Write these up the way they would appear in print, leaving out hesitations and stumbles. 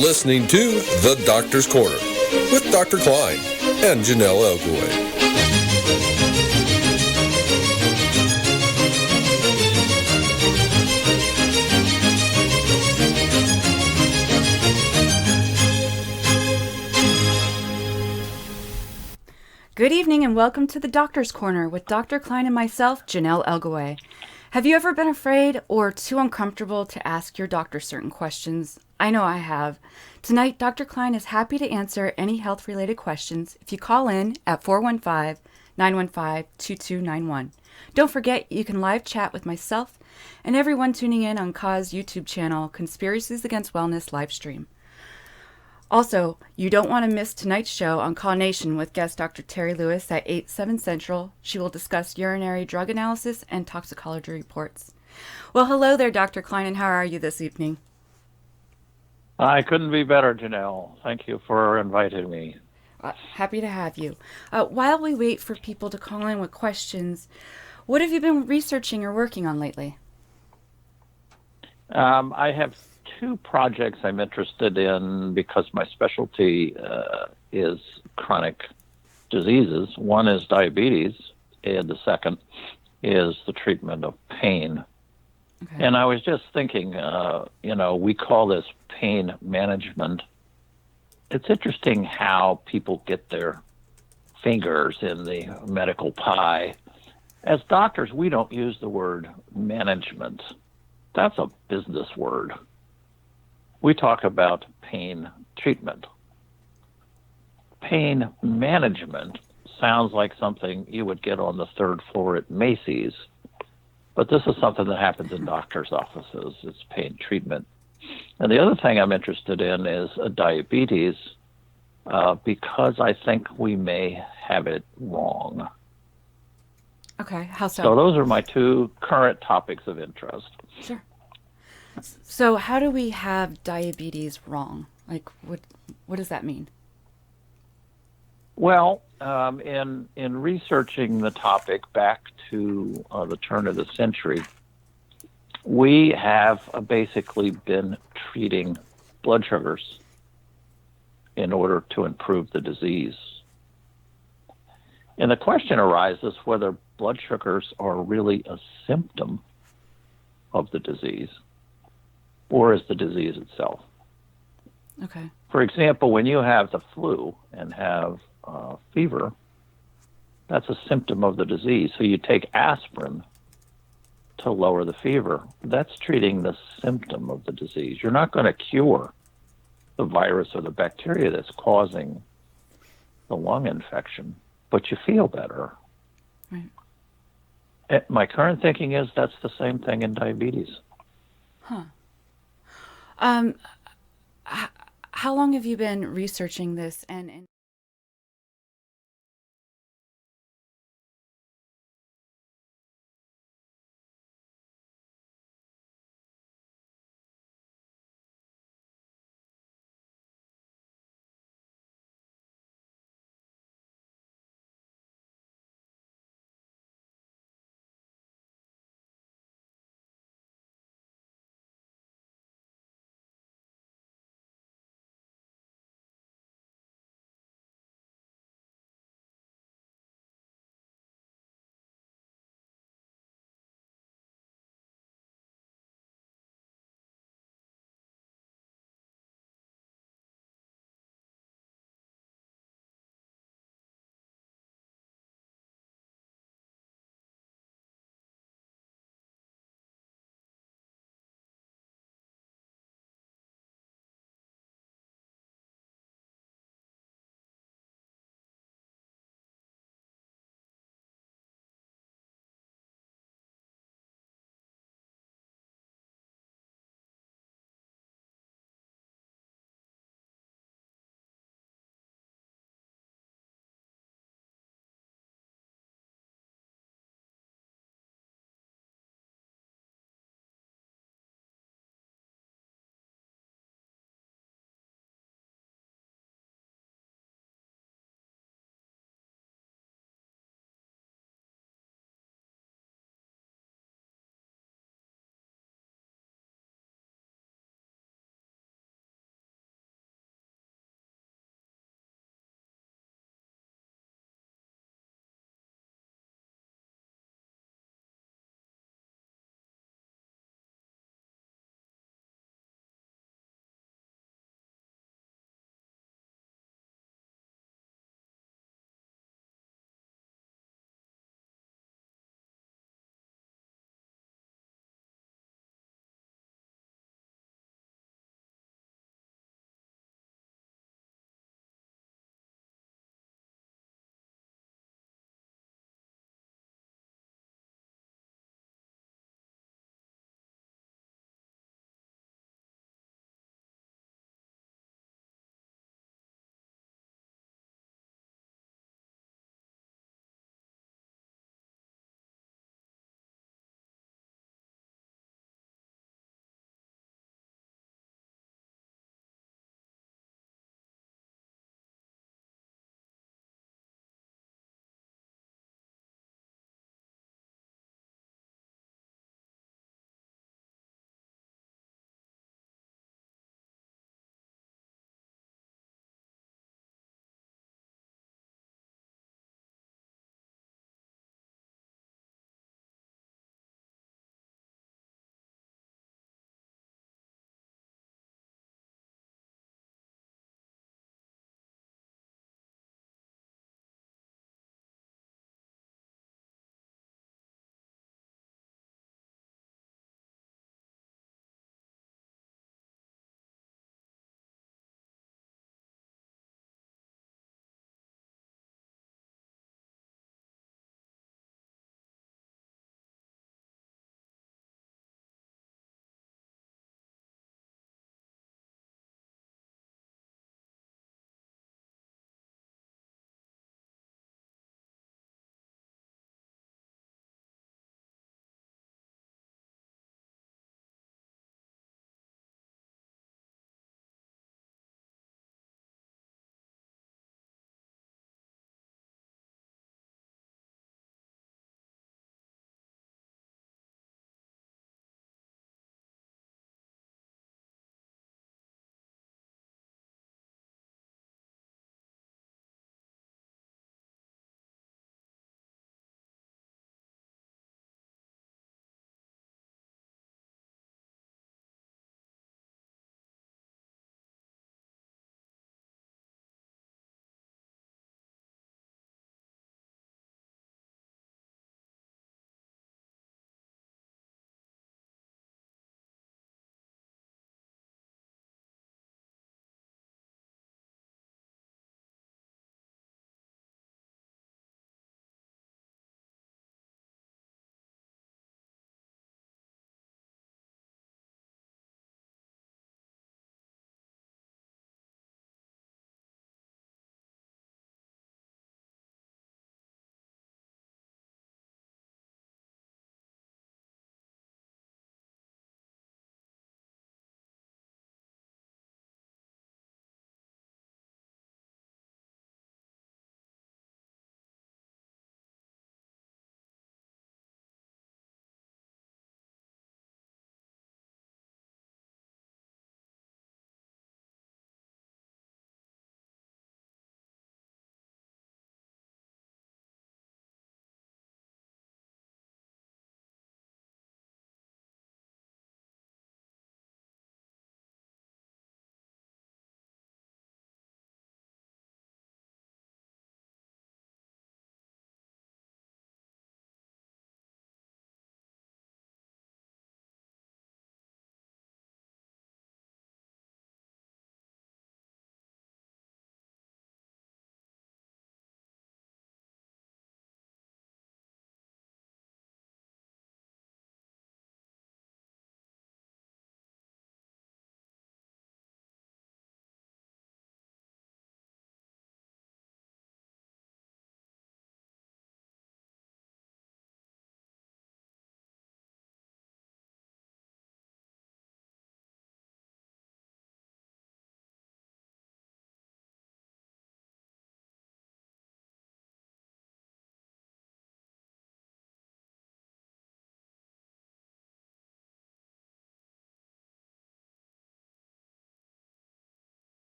listening to The Doctor's Corner with Dr. Kline and Janelle Elgoway. Good evening and welcome to the Doctor's Corner with Dr. Kline and myself, Janelle Elgoway. Have you ever been afraid or too uncomfortable to ask your doctor certain questions? I know I have. Tonight, Dr. Kline is happy to answer any health-related questions if you call in at 415-915-2291. Don't forget, you can live chat with myself and everyone tuning in on KA's YouTube channel, Conspiracies Against Wellness Livestream. Also, you don't want to miss tonight's show on Call Nation with guest Dr. Terri Lewis at 8, 7 Central. She will discuss urinary drug analysis and toxicology reports. Well, hello there, Dr. Kline, and how are you this evening? I couldn't be better, Janelle. Thank you for inviting me. Happy to have you. While we wait for people to call in with questions, what have you been researching or working on lately? I have two projects I'm interested in because my specialty is chronic diseases. One is diabetes, and the second is the treatment of pain. Okay. And I was just thinking, we call this pain management. It's interesting how people get their fingers in the medical pie. As doctors, we don't use the word management. That's a business word. We talk about pain treatment. Pain management sounds like something you would get on the third floor at Macy's, but this is something that happens in doctors' offices. It's pain treatment. And the other thing I'm interested in is diabetes because I think we may have it wrong. Okay, how so? So those are my two current topics of interest. Sure. So how do we have diabetes wrong? Like, what does that mean? Well, in researching the topic back to the turn of the century, we have basically been treating blood sugars in order to improve the disease. And the question arises whether blood sugars are really a symptom of the disease, or is the disease itself. Okay. For example, when you have the flu and have fever, that's a symptom of the disease. So you take aspirin to lower the fever. That's treating the symptom of the disease. You're not going to cure the virus or the bacteria that's causing the lung infection, but you feel better. Right. My current thinking is that's the same thing in diabetes. Huh. How long have you been researching this and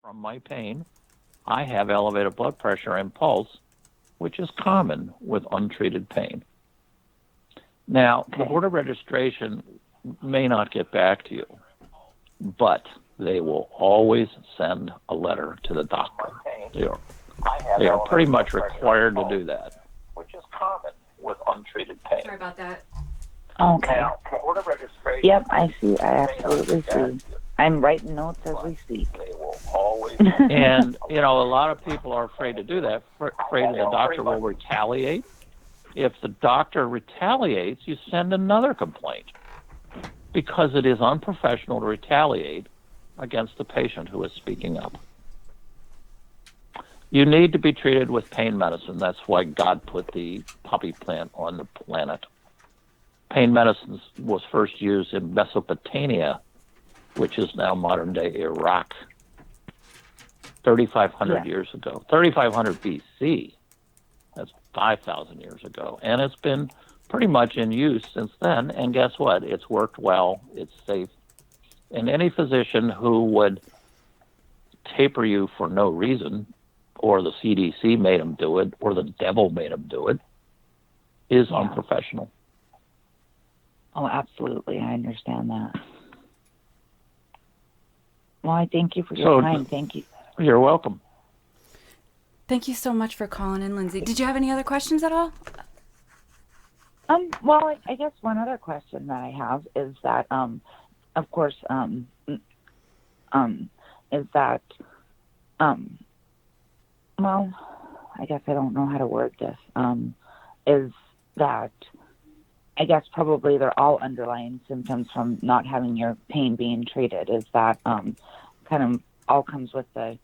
from my pain, I have elevated blood pressure and pulse, which is common with untreated pain. Now, the Board of Registration may not get back to you, but they will always send a letter to the doctor. They are pretty much required to do that, which is common with untreated pain. Sorry about that. Okay. Now, the Board of Registration. Yep, I see. I absolutely see. I'm writing notes as we speak. They will always. And, a lot of people are afraid to do that, afraid the doctor will retaliate. If the doctor retaliates, you send another complaint, because it is unprofessional to retaliate against the patient who is speaking up. You need to be treated with pain medicine. That's why God put the poppy plant on the planet. Pain medicine was first used in Mesopotamia, which is now modern-day Iraq, 3,500 years ago. 3,500 BC. That's 5,000 years ago. And it's been pretty much in use since then. And guess what? It's worked well. It's safe. And any physician who would taper you for no reason, or the CDC made them do it, or the devil made them do it, is unprofessional. Oh, absolutely. I understand that. Well, I thank you for your time. Thank you. You're welcome. Thank you so much for calling in, Lindsay. Did you have any other questions at all? Well, I guess one other question that I have is that, of course, is that, well, I guess I don't know how to word this, is that I guess probably they're all underlying symptoms from not having your pain being treated, is that kind of all comes with the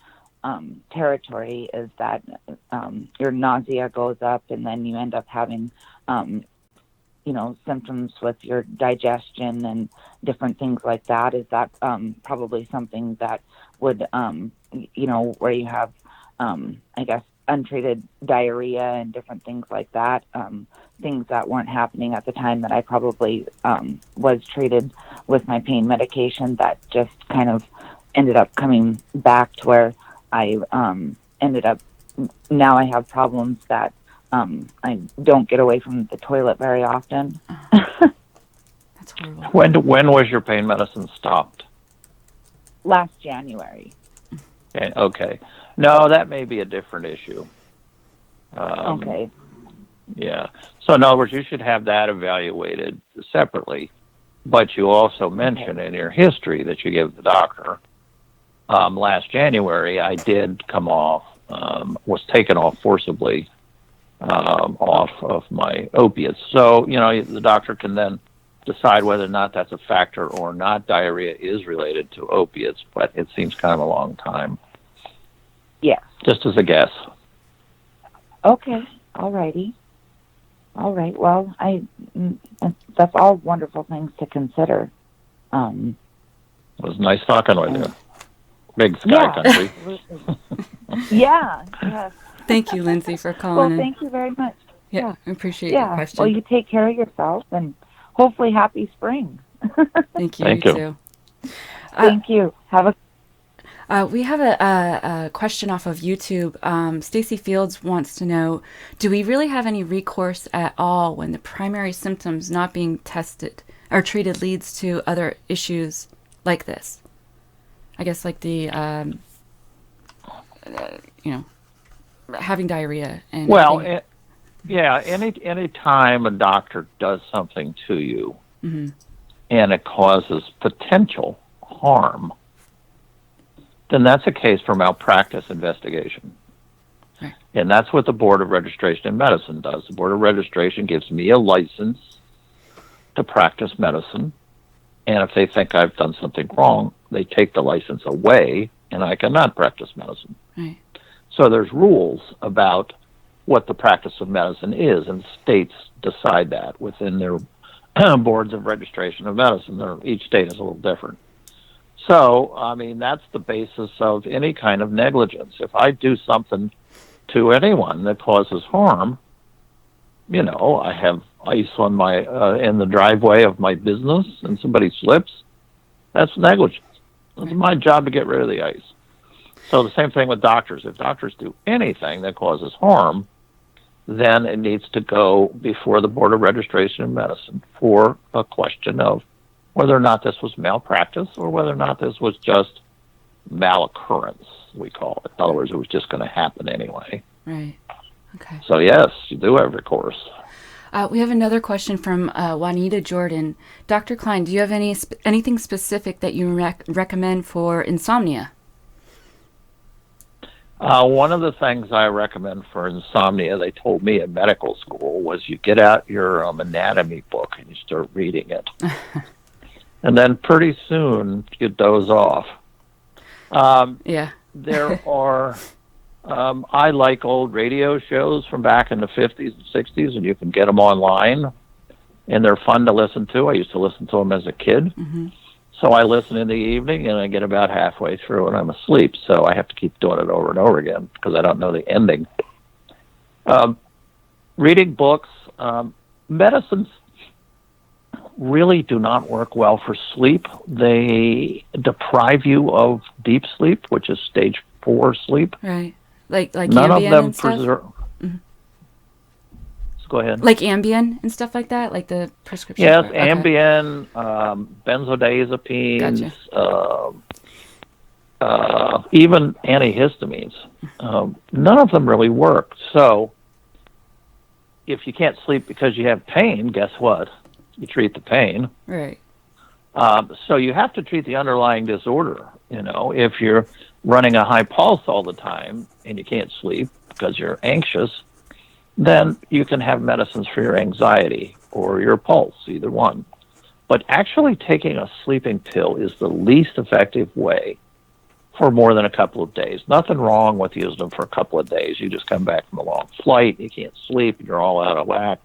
territory, is that your nausea goes up, and then you end up having symptoms with your digestion and different things like that. Is that probably something that would, where you have, I guess, untreated diarrhea and different things like that, things that weren't happening at the time that I probably was treated with my pain medication, that just kind of ended up coming back to where I ended up, now I have problems that I don't get away from the toilet very often. That's horrible. When was your pain medicine stopped? Last January. Okay. No, that may be a different issue. Okay. Yeah. So in other words, you should have that evaluated separately, but you also mentioned in your history that you gave the doctor, last January, I did come off, was taken off forcibly off of my opiates. So, the doctor can then decide whether or not that's a factor or not. Diarrhea is related to opiates, but it seems kind of a long time. Yeah. Just as a guess. Okay. All righty. All right. Well, that's all wonderful things to consider. It was nice talking with you. Big sky country. Yeah. Yes. Thank you, Lindsay, for calling Well, in. thank you very much. Yeah, I appreciate your question. Well, you take care of yourself, and hopefully happy spring. Thank you. Thank you you. too. Thank you. Have a We have a question off of YouTube. Stacy Fields wants to know, do we really have any recourse at all when the primary symptoms not being tested or treated leads to other issues like this? I guess like the, having diarrhea. And any time a doctor does something to you and it causes potential harm, then that's a case for malpractice investigation. Right. And that's what the Board of Registration in Medicine does. The Board of Registration gives me a license to practice medicine, and if they think I've done something wrong, they take the license away, and I cannot practice medicine. Right. So there's rules about what the practice of medicine is, and states decide that within their boards of registration of medicine. Each state is a little different. So, that's the basis of any kind of negligence. If I do something to anyone that causes harm, I have ice on my in the driveway of my business and somebody slips, that's negligence. It's my job to get rid of the ice. So the same thing with doctors. If doctors do anything that causes harm, then it needs to go before the Board of Registration in Medicine for a question of whether or not this was malpractice or whether or not this was just malaccurrence, we call it. In other words, it was just going to happen anyway. Right. Okay. So yes, you do have recourse. We have another question from Juanita Jordan. Dr. Kline, do you have anything specific that you recommend for insomnia? One of the things I recommend for insomnia, they told me in medical school, was you get out your anatomy book and you start reading it. And then pretty soon you doze off. Yeah. There are, I like old radio shows from back in the 50s and 60s, and you can get them online, and they're fun to listen to. I used to listen to them as a kid. Mm-hmm. So I listen in the evening, and I get about halfway through, and I'm asleep. So I have to keep doing it over and over again because I don't know the ending. Reading books, medicines really do not work well for sleep. They deprive you of deep sleep, which is stage 4 sleep. Right. Like None Ambien of them and stuff? preserve. Mm-hmm. Go ahead. Like Ambien and stuff like that, like the prescription. Yes, Okay. Ambien, benzodiazepines, even antihistamines. None of them really work. So if you can't sleep because you have pain, guess what? You treat the pain. Right. So you have to treat the underlying disorder. You know, if you're running a high pulse all the time and you can't sleep because you're anxious, then you can have medicines for your anxiety or your pulse, either one. But actually taking a sleeping pill is the least effective way for more than a couple of days. Nothing wrong with using them for a couple of days. You just come back from a long flight, you can't sleep, you're all out of whack.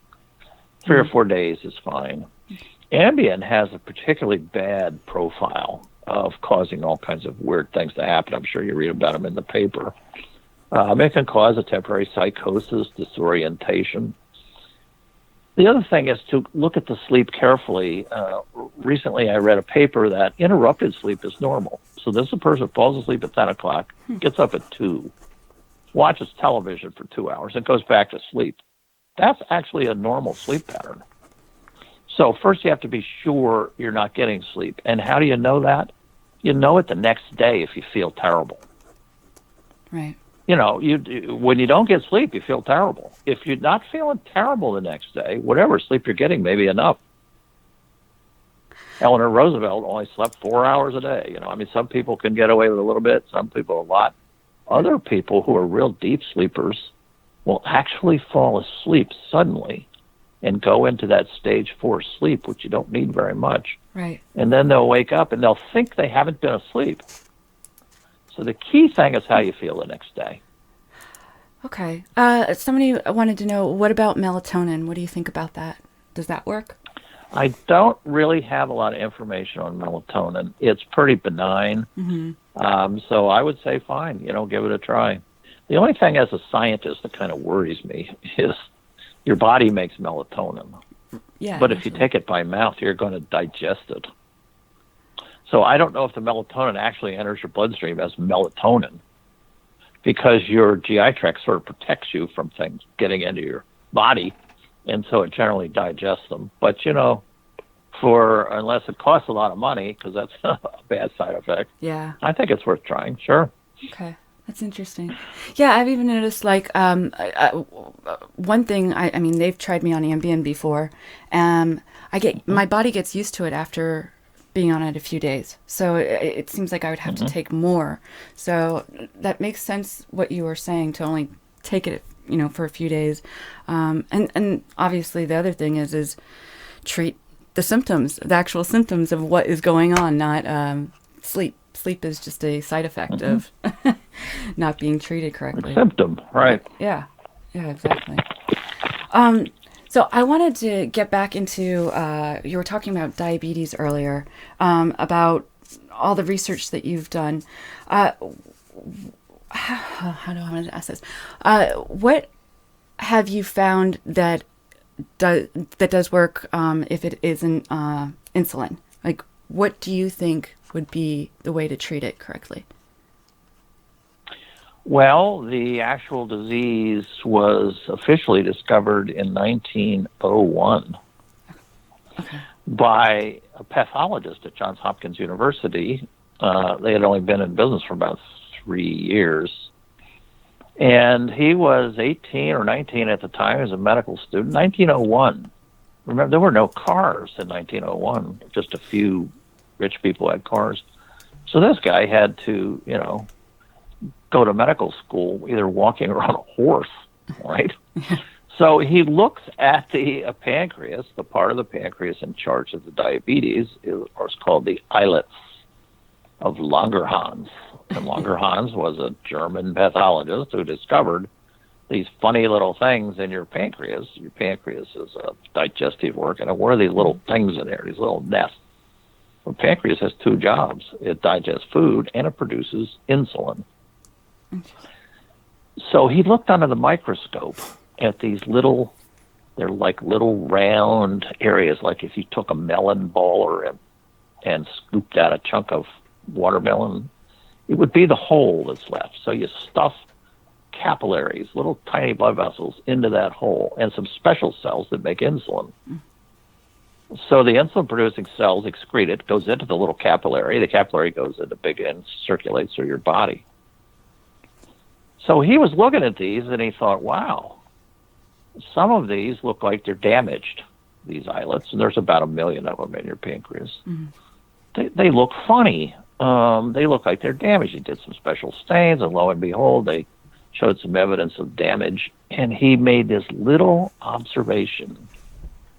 3 or 4 days is fine. Ambien has a particularly bad profile of causing all kinds of weird things to happen. I'm sure you read about them in the paper. It can cause a temporary psychosis, disorientation. The other thing is to look at the sleep carefully. Recently, I read a paper that interrupted sleep is normal. So this is a person who falls asleep at 10 o'clock, gets up at 2, watches television for 2 hours, and goes back to sleep. That's actually a normal sleep pattern. So first you have to be sure you're not getting sleep. And how do you know that? You know it the next day if you feel terrible. Right. You know, when you don't get sleep, you feel terrible. If you're not feeling terrible the next day, whatever sleep you're getting may be enough. Eleanor Roosevelt only slept 4 hours a day. You know, I mean, some people can get away with a little bit, some people a lot. Other people who are real deep sleepers will actually fall asleep suddenly and go into that stage 4 sleep, which you don't need very much. Right. And then they'll wake up and they'll think they haven't been asleep. So the key thing is how you feel the next day. Okay. Somebody wanted to know, what about melatonin? What do you think about that? Does that work? I don't really have a lot of information on melatonin. It's pretty benign. Mm-hmm. So I would say fine, give it a try. The only thing as a scientist that kind of worries me is your body makes melatonin. Yeah. But if you take it by mouth, you're going to digest it. So I don't know if the melatonin actually enters your bloodstream as melatonin, because your GI tract sort of protects you from things getting into your body, and so it generally digests them. But, unless it costs a lot of money, because that's a bad side effect, yeah, I think it's worth trying, sure. Okay. That's interesting. Yeah, I've even noticed, one thing, I mean, they've tried me on Ambien before. My body gets used to it after being on it a few days. So it seems like I would have to take more. So that makes sense what you were saying, to only take it, for a few days. And obviously the other thing is treat the symptoms, the actual symptoms of what is going on, not sleep. Sleep is just a side effect of not being treated correctly. A symptom, right. Yeah, exactly. So I wanted to get back into, you were talking about diabetes earlier, about all the research that you've done. How do I want to ask this? What have you found that does work if it isn't insulin? Like, what do you think would be the way to treat it correctly? Well, the actual disease was officially discovered in 1901 by a pathologist at Johns Hopkins University. They had only been in business for about 3 years. And he was 18 or 19 at the time as a medical student. 1901. Remember, there were no cars in 1901. Just a few rich people had cars. So this guy had to, go to medical school either walking or on a horse, right? So he looks at the pancreas, the part of the pancreas in charge of the diabetes, or it's called the islets of Langerhans. And Langerhans was a German pathologist who discovered these funny little things in your pancreas. Your pancreas is a digestive organ, and what are these little things in there, these little nests? The pancreas has two jobs. It digests food, and it produces insulin. So he looked under the microscope at these they're like little round areas, like if you took a melon baller and scooped out a chunk of watermelon, it would be the hole that's left. So you stuff capillaries, little tiny blood vessels, into that hole, and some special cells that make insulin. So the insulin-producing cells excrete it, goes into the little capillary. The capillary goes into big and circulates through your body. So he was looking at these, and he thought, wow, some of these look like they're damaged, these islets, and there's about 1 million of them in your pancreas. They look funny. They look like they're damaged. He did some special stains, and lo and behold, they showed some evidence of damage. And he made this little observation,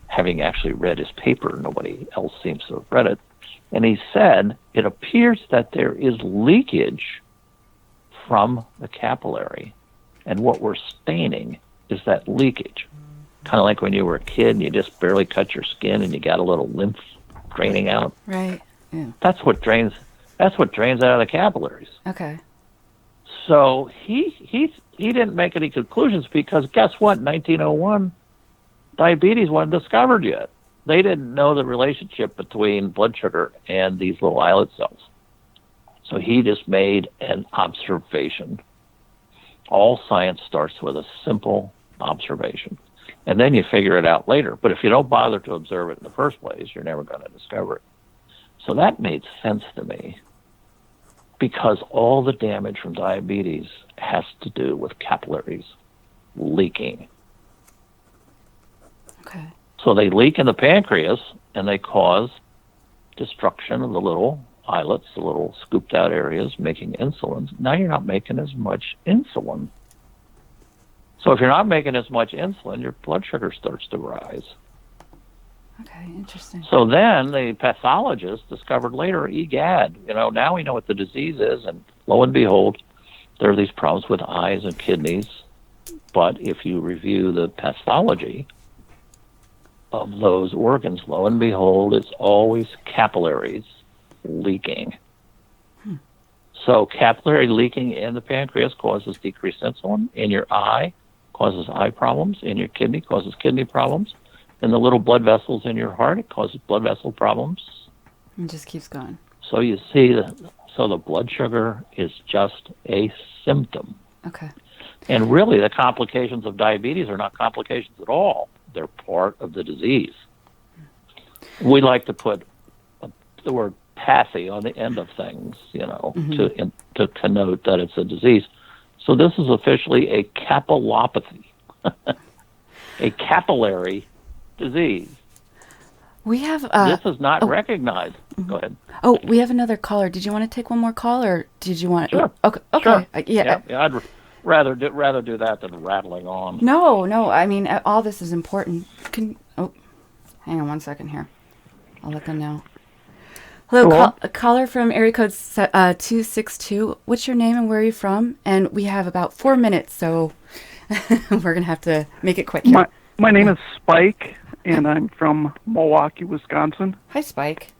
having actually read his paper. Nobody else seems to have read it. And he said, it appears that there is leakage from the capillary, and what we're staining is that leakage. Kind of like when you were a kid and you just barely cut your skin and you got a little lymph draining out. Right. Yeah. That's what drains out of the capillaries. Okay. So he didn't make any conclusions, because guess what? In 1901, diabetes wasn't discovered yet. They didn't know the relationship between blood sugar and these little islet cells. So he just made an observation. All science starts with a simple observation, and then you figure it out later. But if you don't bother to observe it in the first place, you're never going to discover it. So that made sense to me, because all the damage from diabetes has to do with capillaries leaking. Okay. So they leak in the pancreas, and they cause destruction of the little islets, the little scooped out areas, making insulin. Now you're not making as much insulin. So if you're not making as much insulin, your blood sugar starts to rise. Okay, interesting. So then the pathologist discovered later, egad, now we know what the disease is, and lo and behold, there are these problems with eyes and kidneys. But if you review the pathology of those organs, lo and behold, it's always capillaries leaking. So capillary leaking in the pancreas causes decreased insulin. In your eye, causes eye problems. In your kidney, causes kidney problems. In the little blood vessels in your heart, it causes blood vessel problems. It just keeps going. So you see, the blood sugar is just a symptom. Okay. And really, the complications of diabetes are not complications at all. They're part of the disease. We like to put the word pathy on the end of things, to connote that it's a disease. So this is officially a capillopathy, a capillary disease. We have... this is not recognized. Go ahead. Oh, we have another caller. Did you want to take one more call, or did you want... Sure. Okay. Sure. Yeah, I'd rather do that than rattling on. No. I mean, all this is important. Hang on one second here. I'll let them know. Hello, a caller from area code 262. What's your name and where are you from? And we have about 4 minutes, so we're going to have to make it quick here. My name is Spike, and I'm from Milwaukee, Wisconsin. Hi, Spike.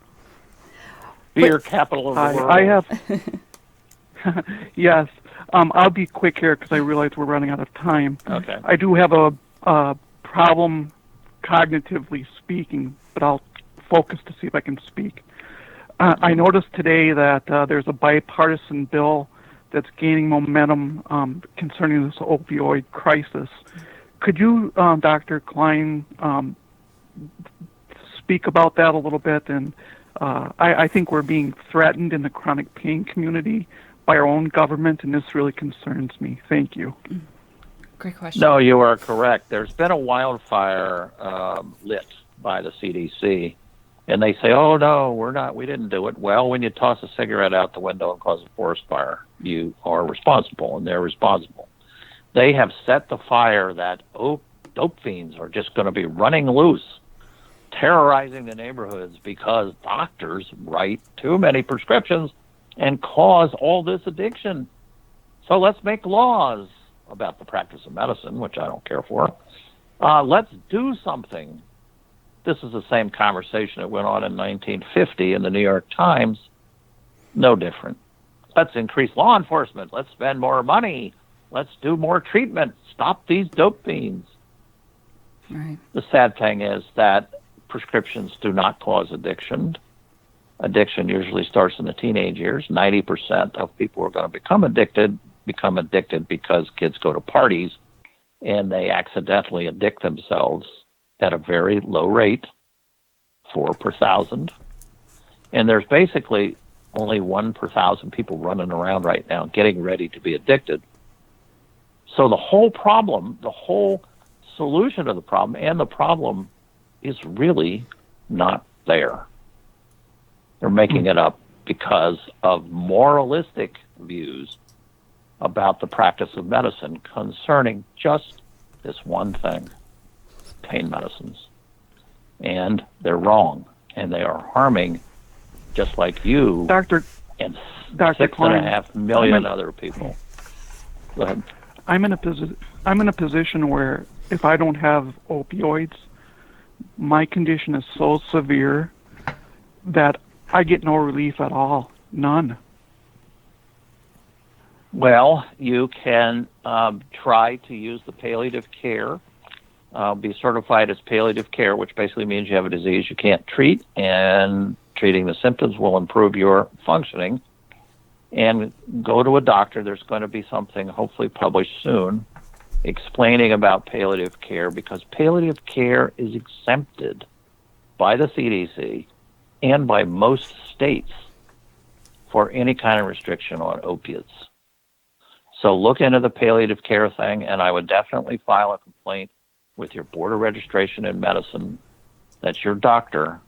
Beer capital of the world. I have... Yes. I'll be quick here because I realize we're running out of time. Okay. I do have a problem cognitively speaking, but I'll focus to see if I can speak. I noticed today that there's a bipartisan bill that's gaining momentum concerning this opioid crisis. Could you, Dr. Kline, speak about that a little bit? And I think we're being threatened in the chronic pain community by our own government, and this really concerns me. Thank you. Great question. No, you are correct. There's been a wildfire lit by the CDC, and they say, "Oh no, we didn't do it." Well, when you toss a cigarette out the window and cause a forest fire, you are responsible, and they're responsible. They have set the fire that dope fiends are just going to be running loose, terrorizing the neighborhoods because doctors write too many prescriptions and cause all this addiction. So let's make laws about the practice of medicine, which I don't care for. Let's do something. This is the same conversation that went on in 1950 in the New York Times. No different. Let's increase law enforcement. Let's spend more money. Let's do more treatment. Stop these dope fiends. Right. The sad thing is that prescriptions do not cause addiction. Addiction usually starts in the teenage years. 90% of people who are going to become addicted because kids go to parties and they accidentally addict themselves at a very low rate, 4 per thousand. And there's basically only 1 per thousand people running around right now getting ready to be addicted. So the whole problem, the whole solution to the problem, and the problem is really not there. They're making it up because of moralistic views about the practice of medicine concerning just this one thing, pain medicines. And they're wrong, and they are harming, just like you Dr. and Dr. 6.5 million other people. Go ahead. I'm in a position where if I don't have opioids, my condition is so severe that I get no relief at all. None. Well, you can try to use the palliative care, be certified as palliative care, which basically means you have a disease you can't treat, and treating the symptoms will improve your functioning. And go to a doctor. There's going to be something hopefully published soon explaining about palliative care, because palliative care is exempted by the CDC and by most states for any kind of restriction on opiates. So look into the palliative care thing, and I would definitely file a complaint with your Board of Registration in Medicine that your doctor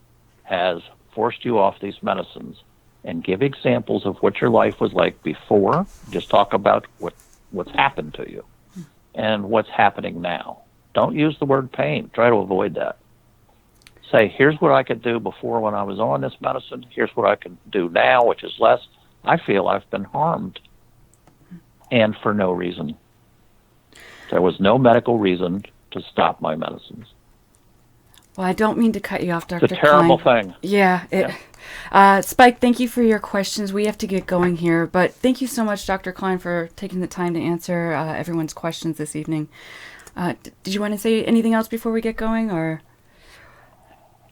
has forced you off these medicines, and give examples of what your life was like before. Just talk about what's happened to you and what's happening now. Don't use the word pain. Try to avoid that. Say, here's what I could do before when I was on this medicine. Here's what I can do now, which is less. I feel I've been harmed, and for no reason. There was no medical reason to stop my medicines. Well, I don't mean to cut you off, Dr. It's a terrible Kline. thing. Yeah. Spike, thank you for your questions. We have to get going here, but thank you so much, Dr. Kline, for taking the time to answer everyone's questions this evening. Did you want to say anything else before we get going, or?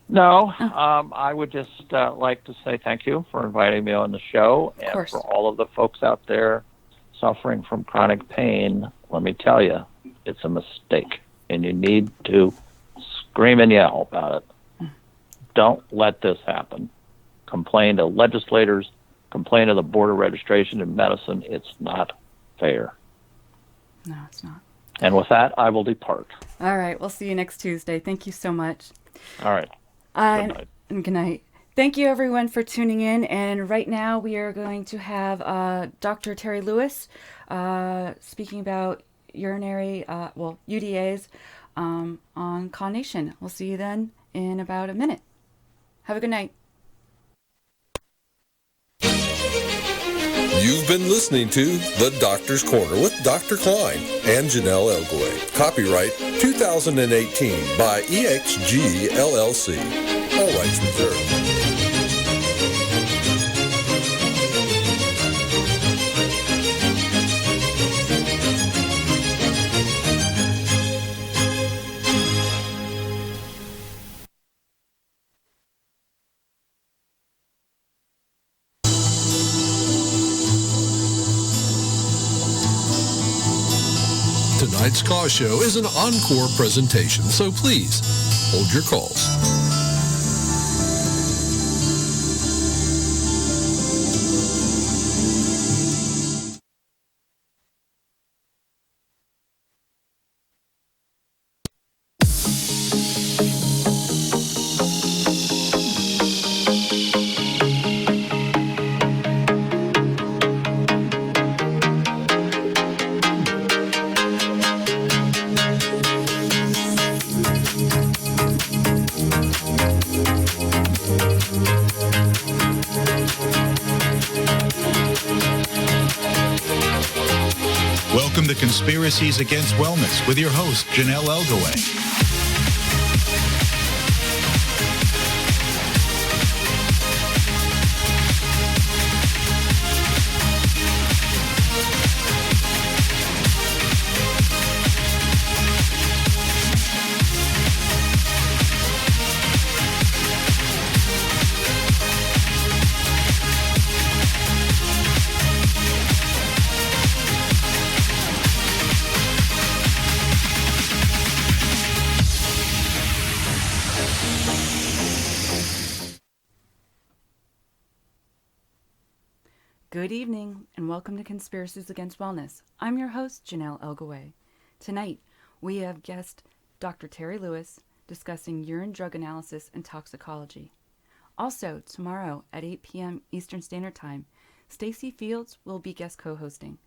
No, I would just like to say thank you for inviting me on the show, and for all of the folks out there suffering from chronic pain. Let me tell you, it's a mistake, and you need to scream and yell about it. Don't let this happen. Complain to legislators, complain to the Board of Registration in Medicine. It's not fair. No, it's not. And with that, I will depart. All right, we'll see you next Tuesday. Thank you so much. All right. Good night. And good night. Thank you, everyone, for tuning in. And right now, we are going to have Dr. Terri Lewis speaking about urinary, UDAs on Con Nation. We'll see you then in about a minute. Have a good night. You've been listening to The Doctor's Corner with Dr. Kline and Janelle Elgway. Copyright 2018 by EXG LLC. All rights reserved. tonight's call show is an encore presentation, so please hold your calls. Welcome to Conspiracies Against Wellness with your host, Janelle Elgaway. Good evening, and welcome to Conspiracies Against Wellness. I'm your host, Janelle Elgaway. Tonight, we have guest Dr. Terri Lewis discussing urine drug analysis and toxicology. Also, tomorrow at 8 p.m. Eastern Standard Time, Stacy Fields will be guest co-hosting.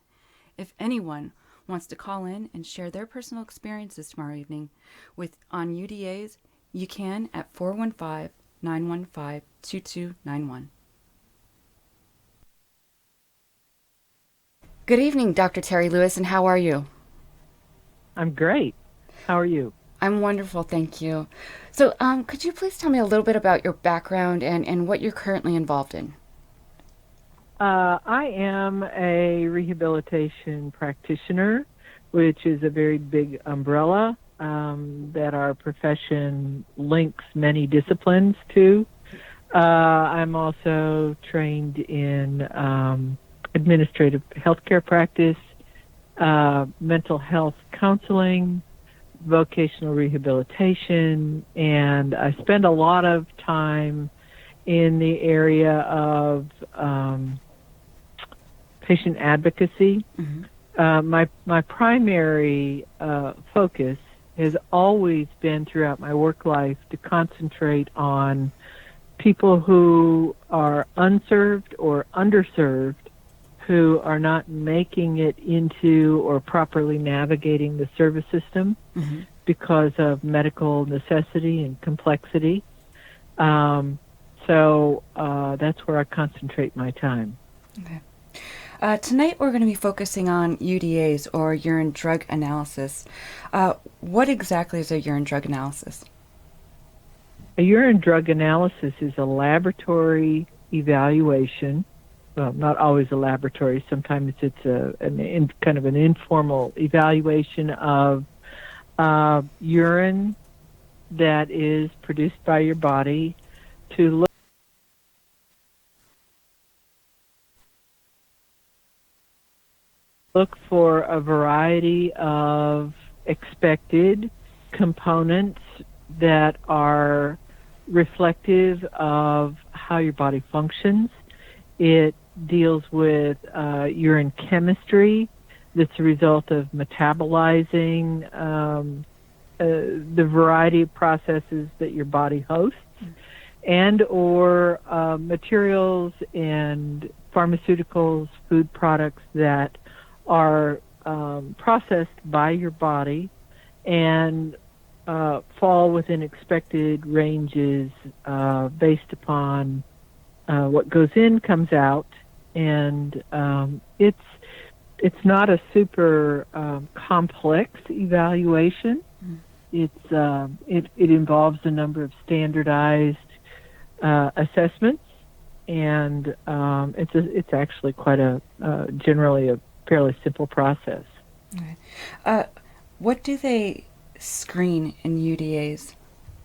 If anyone wants to call in and share their personal experiences tomorrow evening on UDAs, you can at 415-915-2291. Good evening, Dr. Terri Lewis, and how are you? I'm great. How are you? I'm wonderful, thank you. So, could you please tell me a little bit about your background and what you're currently involved in? I am a rehabilitation practitioner, which is a very big umbrella that our profession links many disciplines to. I'm also trained in administrative healthcare practice, mental health counseling, vocational rehabilitation, and I spend a lot of time in the area of patient advocacy. Mm-hmm. My primary focus has always been throughout my work life to concentrate on people who are unserved or underserved, who are not making it into or properly navigating the service system mm-hmm. because of medical necessity and complexity. So that's where I concentrate my time. Okay. Tonight we're going to be focusing on UDAs, or urine drug analysis. What exactly is a urine drug analysis? A urine drug analysis is a laboratory evaluation. Well, not always a laboratory. Sometimes it's kind of an informal evaluation of urine that is produced by your body to look for a variety of expected components that are reflective of how your body functions. It deals with urine chemistry that's a result of metabolizing the variety of processes that your body hosts, and or materials and pharmaceuticals, food products that are processed by your body and fall within expected ranges based upon what goes in comes out, and it's not a super complex evaluation. It involves a number of standardized assessments, and it's actually quite generally a fairly simple process. Okay. What do they screen in UDAs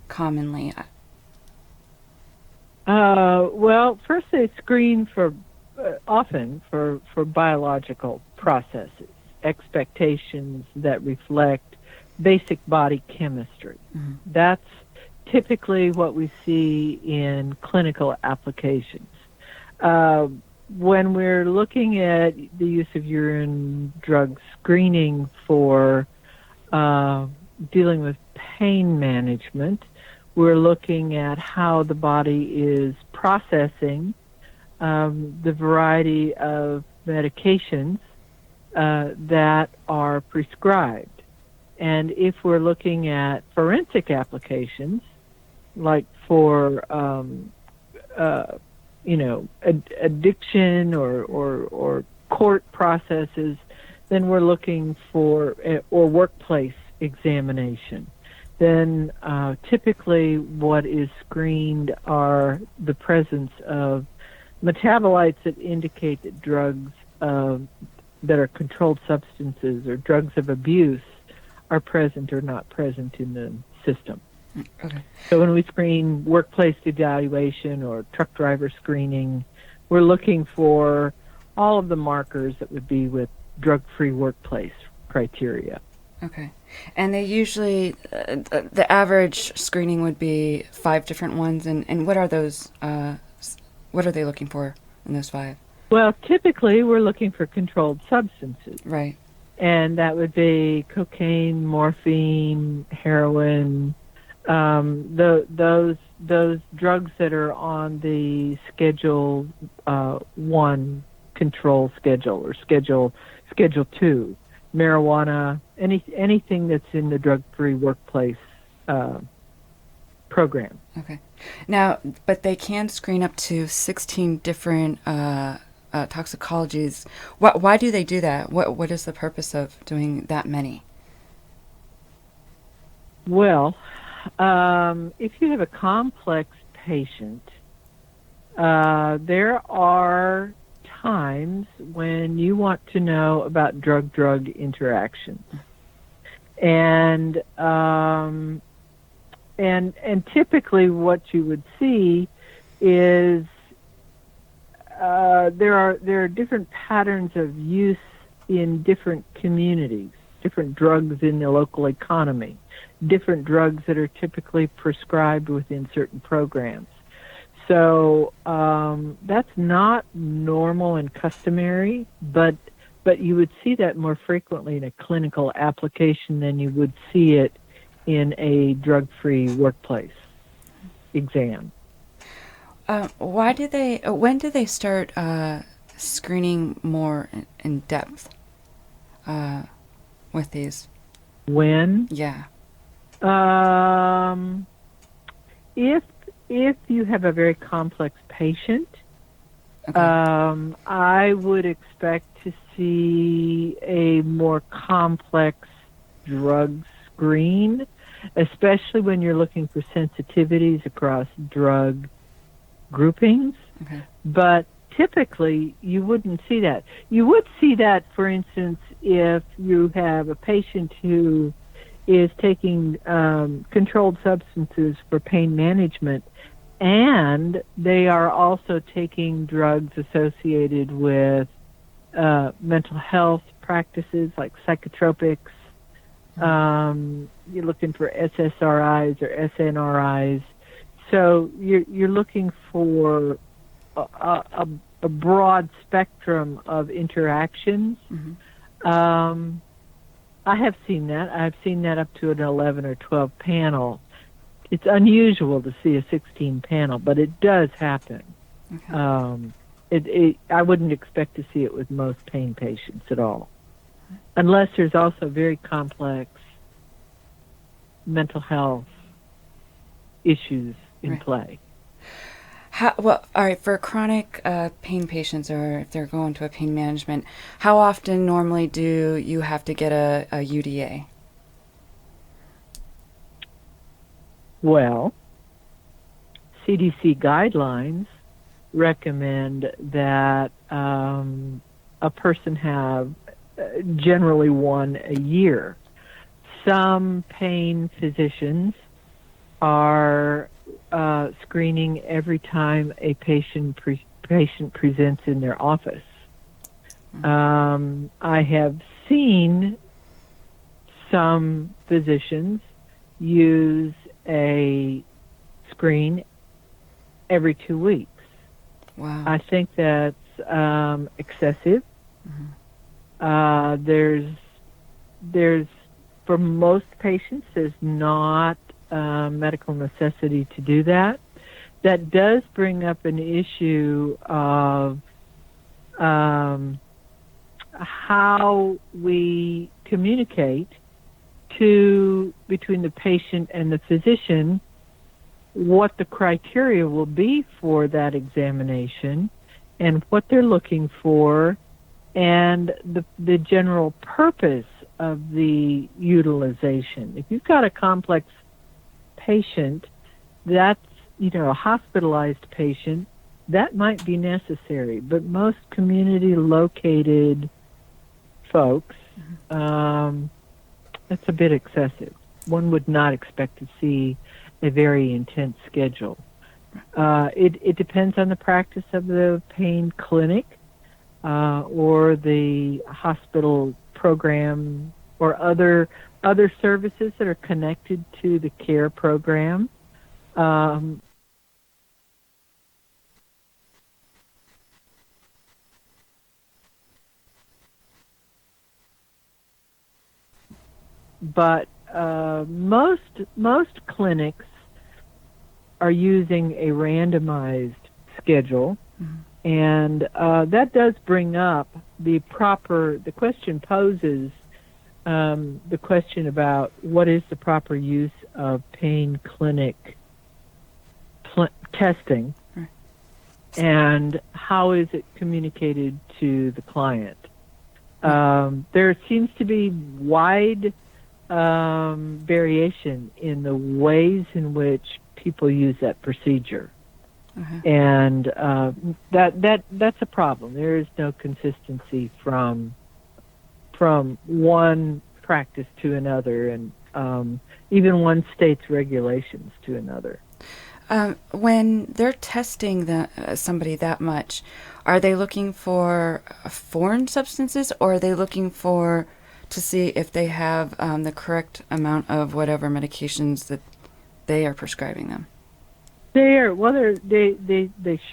commonly? Well, first they screen often for biological processes, expectations that reflect basic body chemistry. That's typically what we see in clinical applications. When we're looking at the use of urine drug screening for dealing with pain management, we're looking at how the body is processing the variety of medications that are prescribed. And if we're looking at forensic applications, like for addiction or court processes, then we're looking for or workplace examination. Then typically what is screened are the presence of metabolites that indicate that drugs that are controlled substances or drugs of abuse are present or not present in the system. Okay. So when we screen workplace evaluation or truck driver screening, we're looking for all of the markers that would be with drug-free workplace criteria. Okay. And they usually, the average screening would be 5 different ones. And what are those, what are they looking for in those 5? Well, typically we're looking for controlled substances. Right. And that would be cocaine, morphine, heroin, those drugs that are on the Schedule 1 control schedule or Schedule 2, marijuana, anything that's in the drug-free workplace program. Okay. Now, but they can screen up to 16 different toxicologies. Why do they do that? What is the purpose of doing that many? Well, if you have a complex patient, there are times when you want to know about drug-drug interactions, and typically what you would see is there are different patterns of use in different communities, different drugs in the local economy, different drugs that are typically prescribed within certain programs. So that's not normal and customary, but you would see that more frequently in a clinical application than you would see it in a drug-free workplace exam. When do they start screening more in depth with these? When? Yeah. If you have a very complex patient, Okay. I would expect to see a more complex drug screen, especially when you're looking for sensitivities across drug groupings. Okay. But typically, you wouldn't see that. You would see that, for instance, if you have a patient who is taking controlled substances for pain management, and they are also taking drugs associated with mental health practices like psychotropics. You're looking for SSRIs or SNRIs. So you're looking for a broad spectrum of interactions. Mm-hmm. I have seen that. I've seen that up to an 11 or 12 panel. It's unusual to see a 16 panel, but it does happen. Okay. I wouldn't expect to see it with most pain patients at all, unless there's also very complex mental health issues in Right. play. All right, for chronic pain patients, or if they're going to a pain management, how often normally do you have to get a UDA? Well, CDC guidelines recommend that a person have generally one a year. Some pain physicians are screening every time a patient presents in their office. I have seen some physicians use a screen every 2 weeks. Wow. I think that's excessive. There's for most patients, there's not medical necessity to do that. That does bring up an issue of how we communicate between the patient and the physician, what the criteria will be for that examination and what they're looking for, and the general purpose of the utilization. If you've got a complex patient, that's, a hospitalized patient, that might be necessary. But most community-located folks, that's a bit excessive. One would not expect to see a very intense schedule. It depends on the practice of the pain clinic or the hospital program or other services that are connected to the care program. But most clinics are using a randomized schedule, and that does bring up the question poses the question about what is the proper use of pain clinic testing, and how is it communicated to the client. There seems to be wide variation in the ways in which people use that procedure, and that's a problem. There is no consistency from one practice to another, and even one state's regulations to another. When they're testing somebody that much, are they looking for foreign substances, or are they looking to see if they have the correct amount of whatever medications that they are prescribing them? They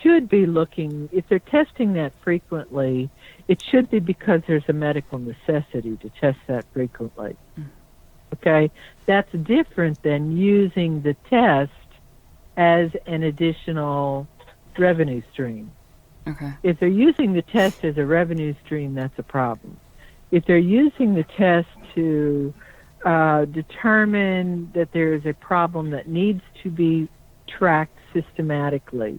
should be looking, if they're testing that frequently, it should be because there's a medical necessity to test that frequently. Okay? That's different than using the test as an additional revenue stream. Okay. If they're using the test as a revenue stream, that's a problem. If they're using the test to determine that there is a problem that needs to be tracked systematically,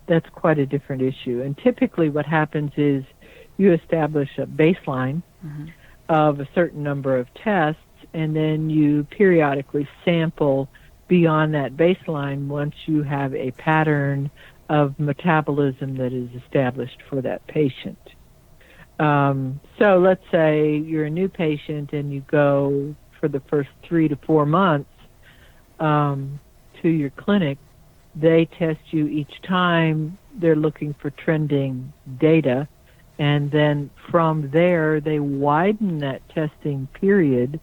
that's quite a different issue. And typically what happens is you establish a baseline of a certain number of tests, and then you periodically sample beyond that baseline once you have a pattern of metabolism that is established for that patient. So let's say you're a new patient and you go for the first 3 to 4 months to your clinic. They test you each time. They're looking for trending data, and then from there they widen that testing period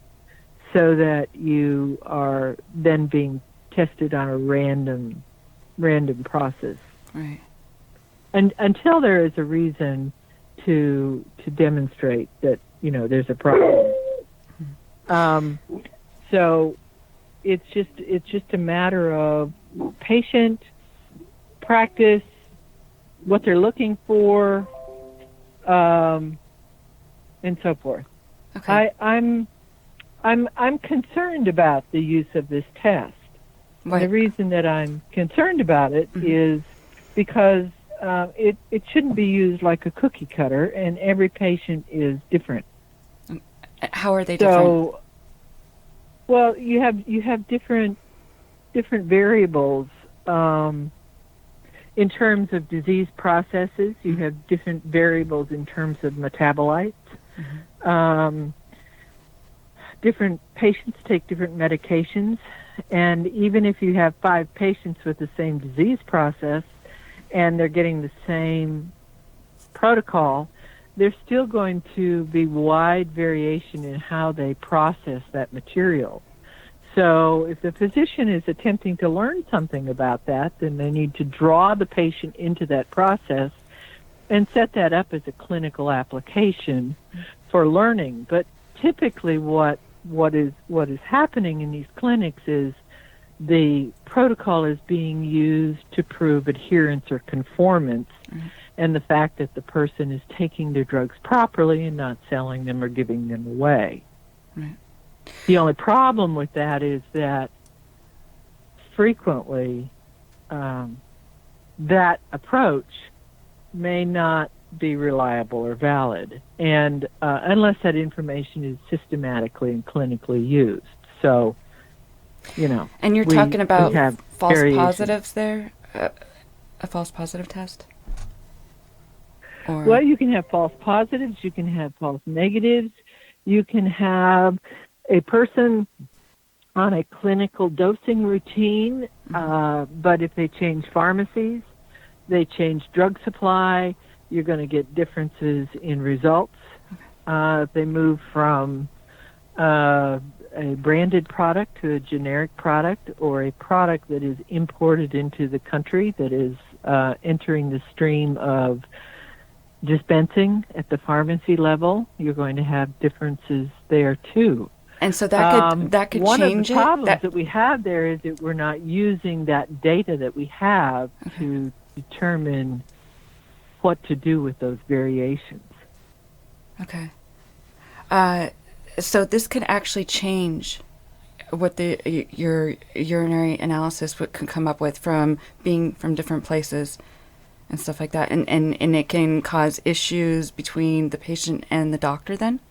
so that you are then being tested on a random process. Right. And until there is a reason to demonstrate that there's a problem. So it's just a matter of patient practice, what they're looking for, and so forth. Okay. I'm concerned about the use of this test. Right. The reason that I'm concerned about it is because it shouldn't be used like a cookie cutter, and every patient is different. How are they different? So, well, you have different variables in terms of disease processes. You have different variables in terms of metabolites. Different patients take different medications, and even if you have 5 patients with the same disease process and they're getting the same protocol, there's still going to be wide variation in how they process that material. So if the physician is attempting to learn something about that, then they need to draw the patient into that process and set that up as a clinical application for learning. But typically what is happening in these clinics is the protocol is being used to prove adherence or conformance, and the fact that the person is taking their drugs properly and not selling them or giving them away. Right. The only problem with that is that frequently that approach may not be reliable or valid, and unless that information is systematically and clinically used. So, And you're talking about false variation. positives there? A false positive test? Or... Well, you can have false positives, you can have false negatives, you can have a person on a clinical dosing routine, but if they change pharmacies, they change drug supply, you're going to get differences in results. If they move from a branded product to a generic product, or a product that is imported into the country that is entering the stream of dispensing at the pharmacy level, you're going to have differences there too. And so that could one change of the problems it? that we have there is that we're not using that data that we have to determine what to do with those variations. Okay. So this could actually change what your urinary analysis can come up with from being from different places and stuff like that. And it can cause issues between the patient and the doctor then?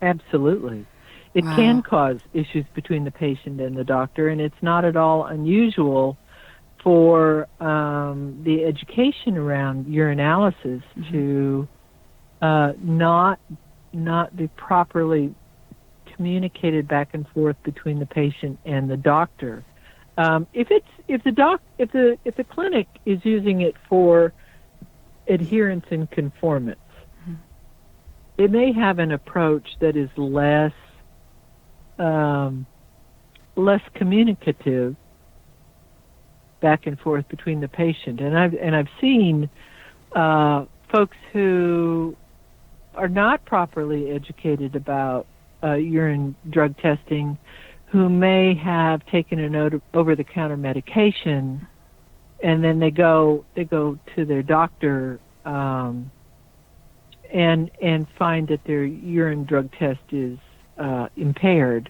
Absolutely. It can cause issues between the patient and the doctor, and it's not at all unusual for the education around urinalysis to not be properly communicated back and forth between the patient and the doctor. If the clinic is using it for adherence and conformance, it may have an approach that is less communicative back and forth between the patient. And I've seen folks who are not properly educated about urine drug testing, who may have taken an over-the-counter medication, and then they go to their doctor and find that their urine drug test is impaired,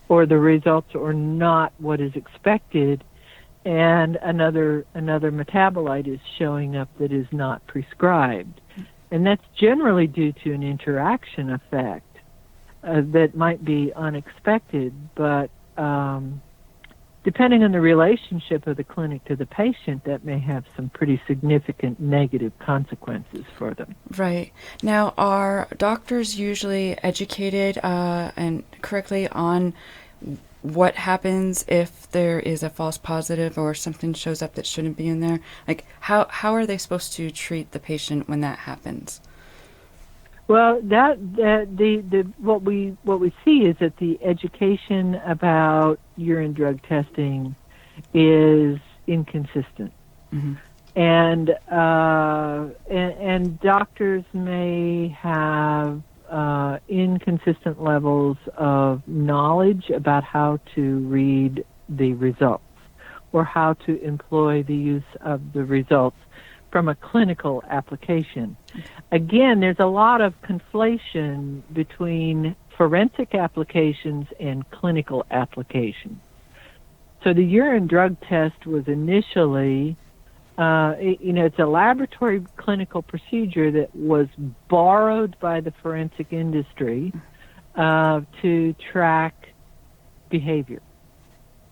or the results are not what is expected, and another metabolite is showing up that is not prescribed. And that's generally due to an interaction effect that might be unexpected, but depending on the relationship of the clinic to the patient, that may have some pretty significant negative consequences for them. Right. Now, are doctors usually educated and correctly on what happens if there is a false positive or something shows up that shouldn't be in there? Like, how are they supposed to treat the patient when that happens? Well, what we see is that the education about urine drug testing is inconsistent, and doctors may have inconsistent levels of knowledge about how to read the results or how to employ the use of the results from a clinical application. Again, there's a lot of conflation between forensic applications and clinical applications. So the urine drug test was initially, it's a laboratory clinical procedure that was borrowed by the forensic industry to track behavior.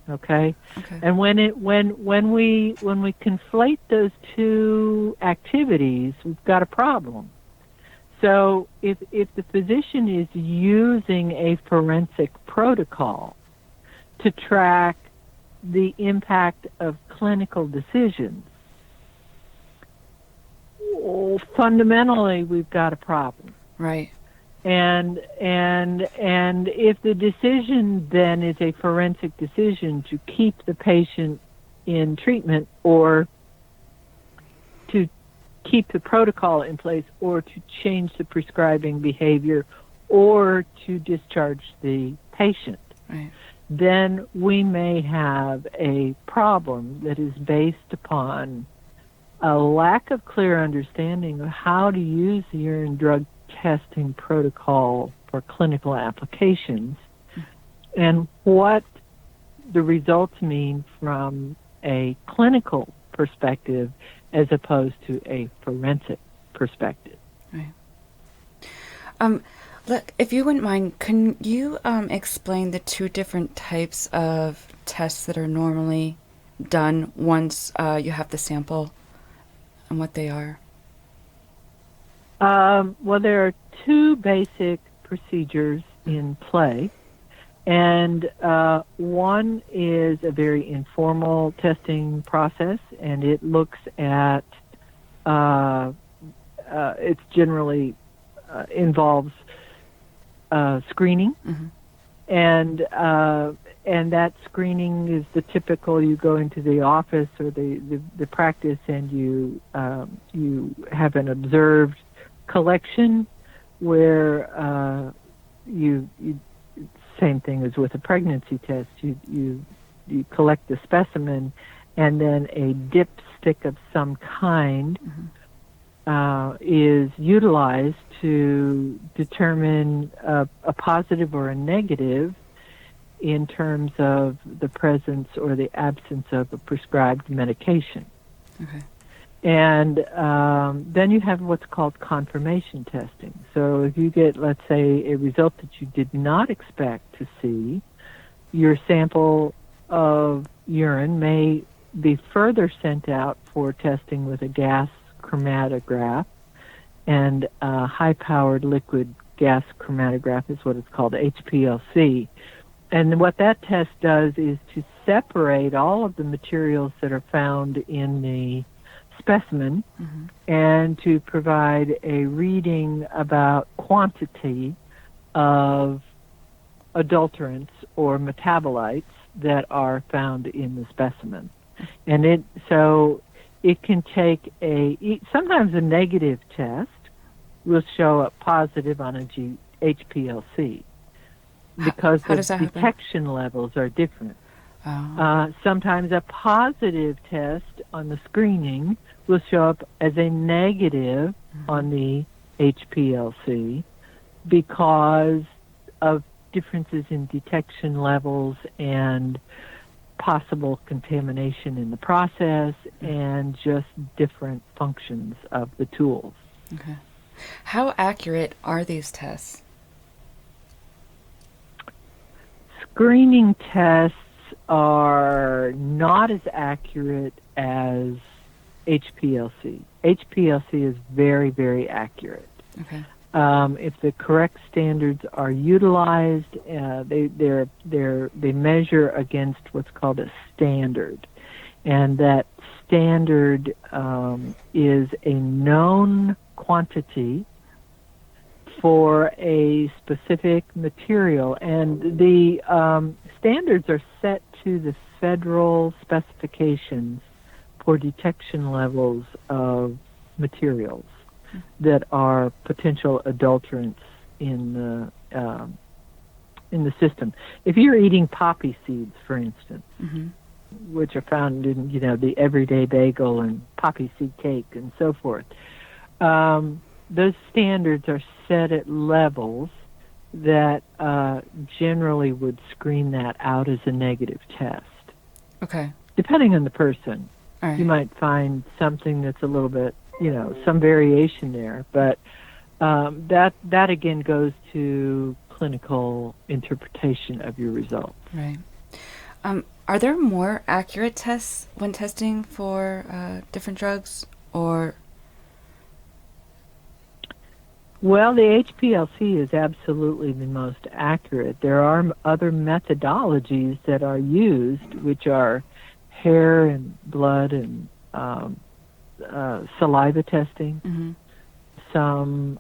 Okay. And when we conflate those two activities, we've got a problem. So if the physician is using a forensic protocol to track the impact of clinical decisions, fundamentally we've got a problem. Right. And if the decision then is a forensic decision to keep the patient in treatment or to keep the protocol in place or to change the prescribing behavior or to discharge the patient, Right. then we may have a problem that is based upon a lack of clear understanding of how to use the urine drug testing protocol for clinical applications and what the results mean from a clinical perspective as opposed to a forensic perspective. Right. Look, if you wouldn't mind, can you explain the two different types of tests that are normally done once you have the sample and what they are? Well, there are two basic procedures in play, and one is a very informal testing process, and it looks at, it generally involves screening, and that screening is the typical. You go into the office or the practice, and you have an observed collection where you same thing as with a pregnancy test. You collect the specimen, and then a dipstick of some kind is utilized to determine a positive or a negative in terms of the presence or the absence of a prescribed medication. Okay. And then you have what's called confirmation testing. So if you get, let's say, a result that you did not expect to see, your sample of urine may be further sent out for testing with a gas chromatograph, and high-powered liquid gas chromatograph is what it's called, HPLC. And what that test does is to separate all of the materials that are found in the specimen and to provide a reading about quantity of adulterants or metabolites that are found in the specimen. And it can take sometimes a negative test will show up positive on a HPLC because the detection levels are different. Sometimes a positive test on the screening will show up as a negative on the HPLC because of differences in detection levels and possible contamination in the process and just different functions of the tools. Okay. How accurate are these tests? Screening tests are not as accurate as HPLC. HPLC is very, very accurate. Okay. If the correct standards are utilized, they measure against what's called a standard, and that standard is a known quantity for a specific material, and the standards are set to the federal specifications for detection levels of materials that are potential adulterants in the system. If you're eating poppy seeds, for instance, which are found in the everyday bagel and poppy seed cake and so forth, those standards are set at levels that generally would screen that out as a negative test. Okay. Depending on the person, all right, you might find something that's a little bit, some variation there, but that again goes to clinical interpretation of your results. Right. Are there more accurate tests when testing for different drugs, or? Well, the HPLC is absolutely the most accurate. There are other methodologies that are used, which are hair and blood and saliva testing, some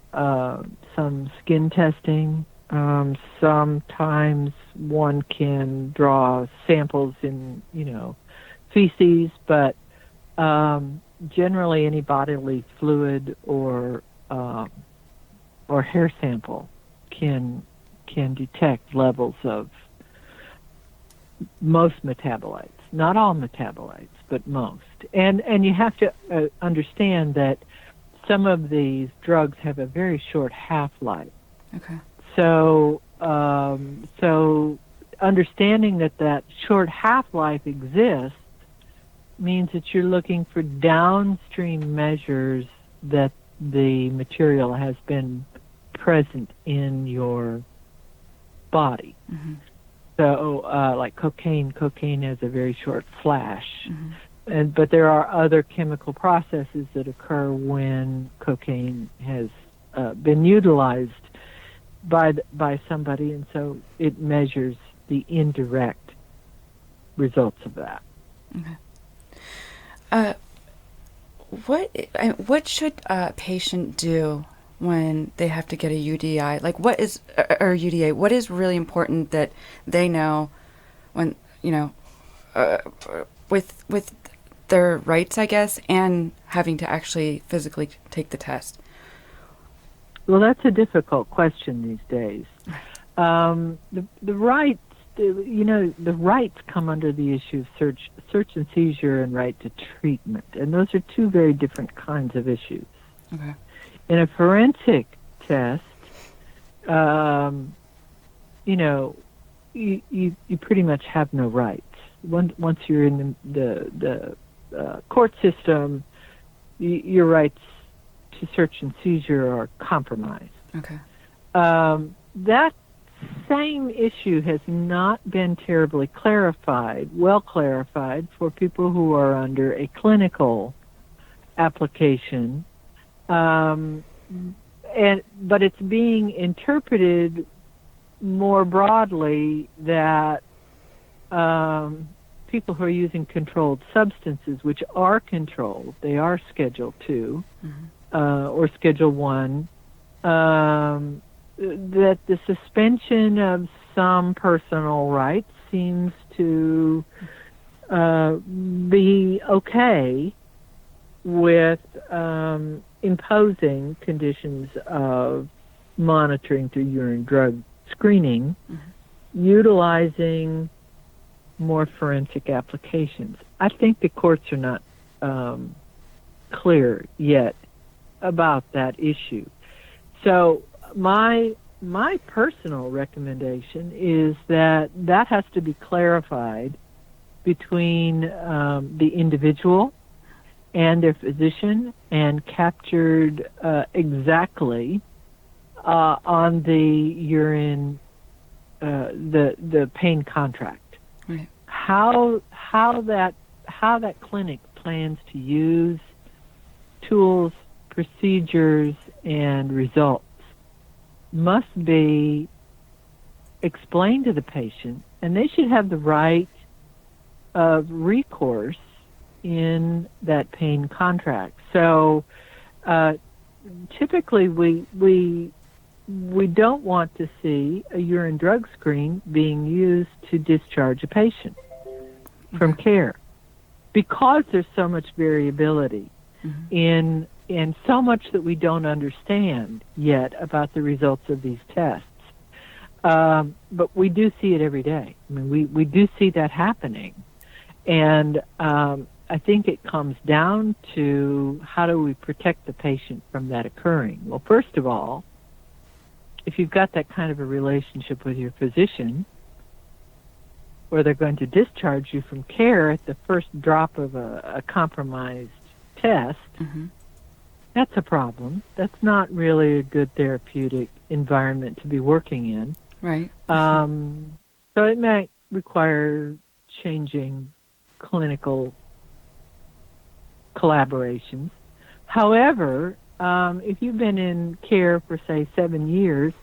skin testing. Sometimes one can draw samples in, feces, but generally any bodily fluid or hair sample can detect levels of most metabolites. Not all metabolites, but most. And you have to understand that some of these drugs have a very short half-life. Okay. So understanding that short half-life exists means that you're looking for downstream measures that the material has been present in your body. So, like cocaine has a very short flash. But there are other chemical processes that occur when cocaine has been utilized by somebody, and so it measures the indirect results of that. Okay. What should a patient do when they have to get a UDI? Like, what is or UDA? What is really important that they know when with their rights, I guess, and having to actually physically take the test? Well, that's a difficult question these days. The rights, the rights come under the issue of search and seizure and right to treatment, and those are two very different kinds of issues. Okay. In a forensic test, you pretty much have no rights. Once you're in the court system, your rights to search and seizure are compromised. Okay. That same issue has not been terribly well clarified for people who are under a clinical application, but it's being interpreted more broadly that people who are using controlled substances, which are controlled, they are Schedule 2 or Schedule 1, that the suspension of some personal rights seems to be okay with imposing conditions of monitoring through urine drug screening, utilizing more forensic applications. I think the courts are not clear yet about that issue. So my personal recommendation is that has to be clarified between the individual and their physician and captured exactly on the urine, the pain contract. Right. How that clinic plans to use tools, procedures, and results must be explained to the patient, and they should have the right of recourse in that pain contract. So typically we don't want to see a urine drug screen being used to discharge a patient from care, because there's so much variability in so much that we don't understand yet about the results of these tests. But we do see it every day. I mean, we do see that happening. And I think it comes down to how do we protect the patient from that occurring? Well, first of all, if you've got that kind of a relationship with your physician, where they're going to discharge you from care at the first drop of a compromised test, that's a problem. That's not really a good therapeutic environment to be working in. Right. So it might require changing clinical collaborations. However, if you've been in care for, say, 7 years,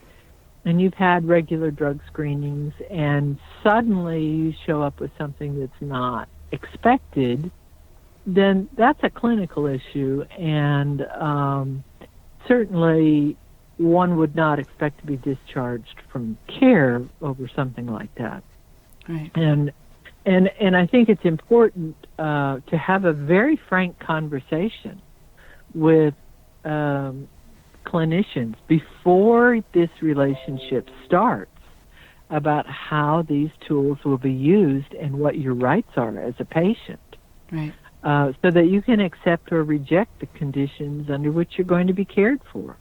and you've had regular drug screenings, and suddenly you show up with something that's not expected, then that's a clinical issue, and certainly one would not expect to be discharged from care over something like that. Right. And I think it's important to have a very frank conversation with clinicians before this relationship starts about how these tools will be used and what your rights are as a patient. Right. So that you can accept or reject the conditions under which you're going to be cared for.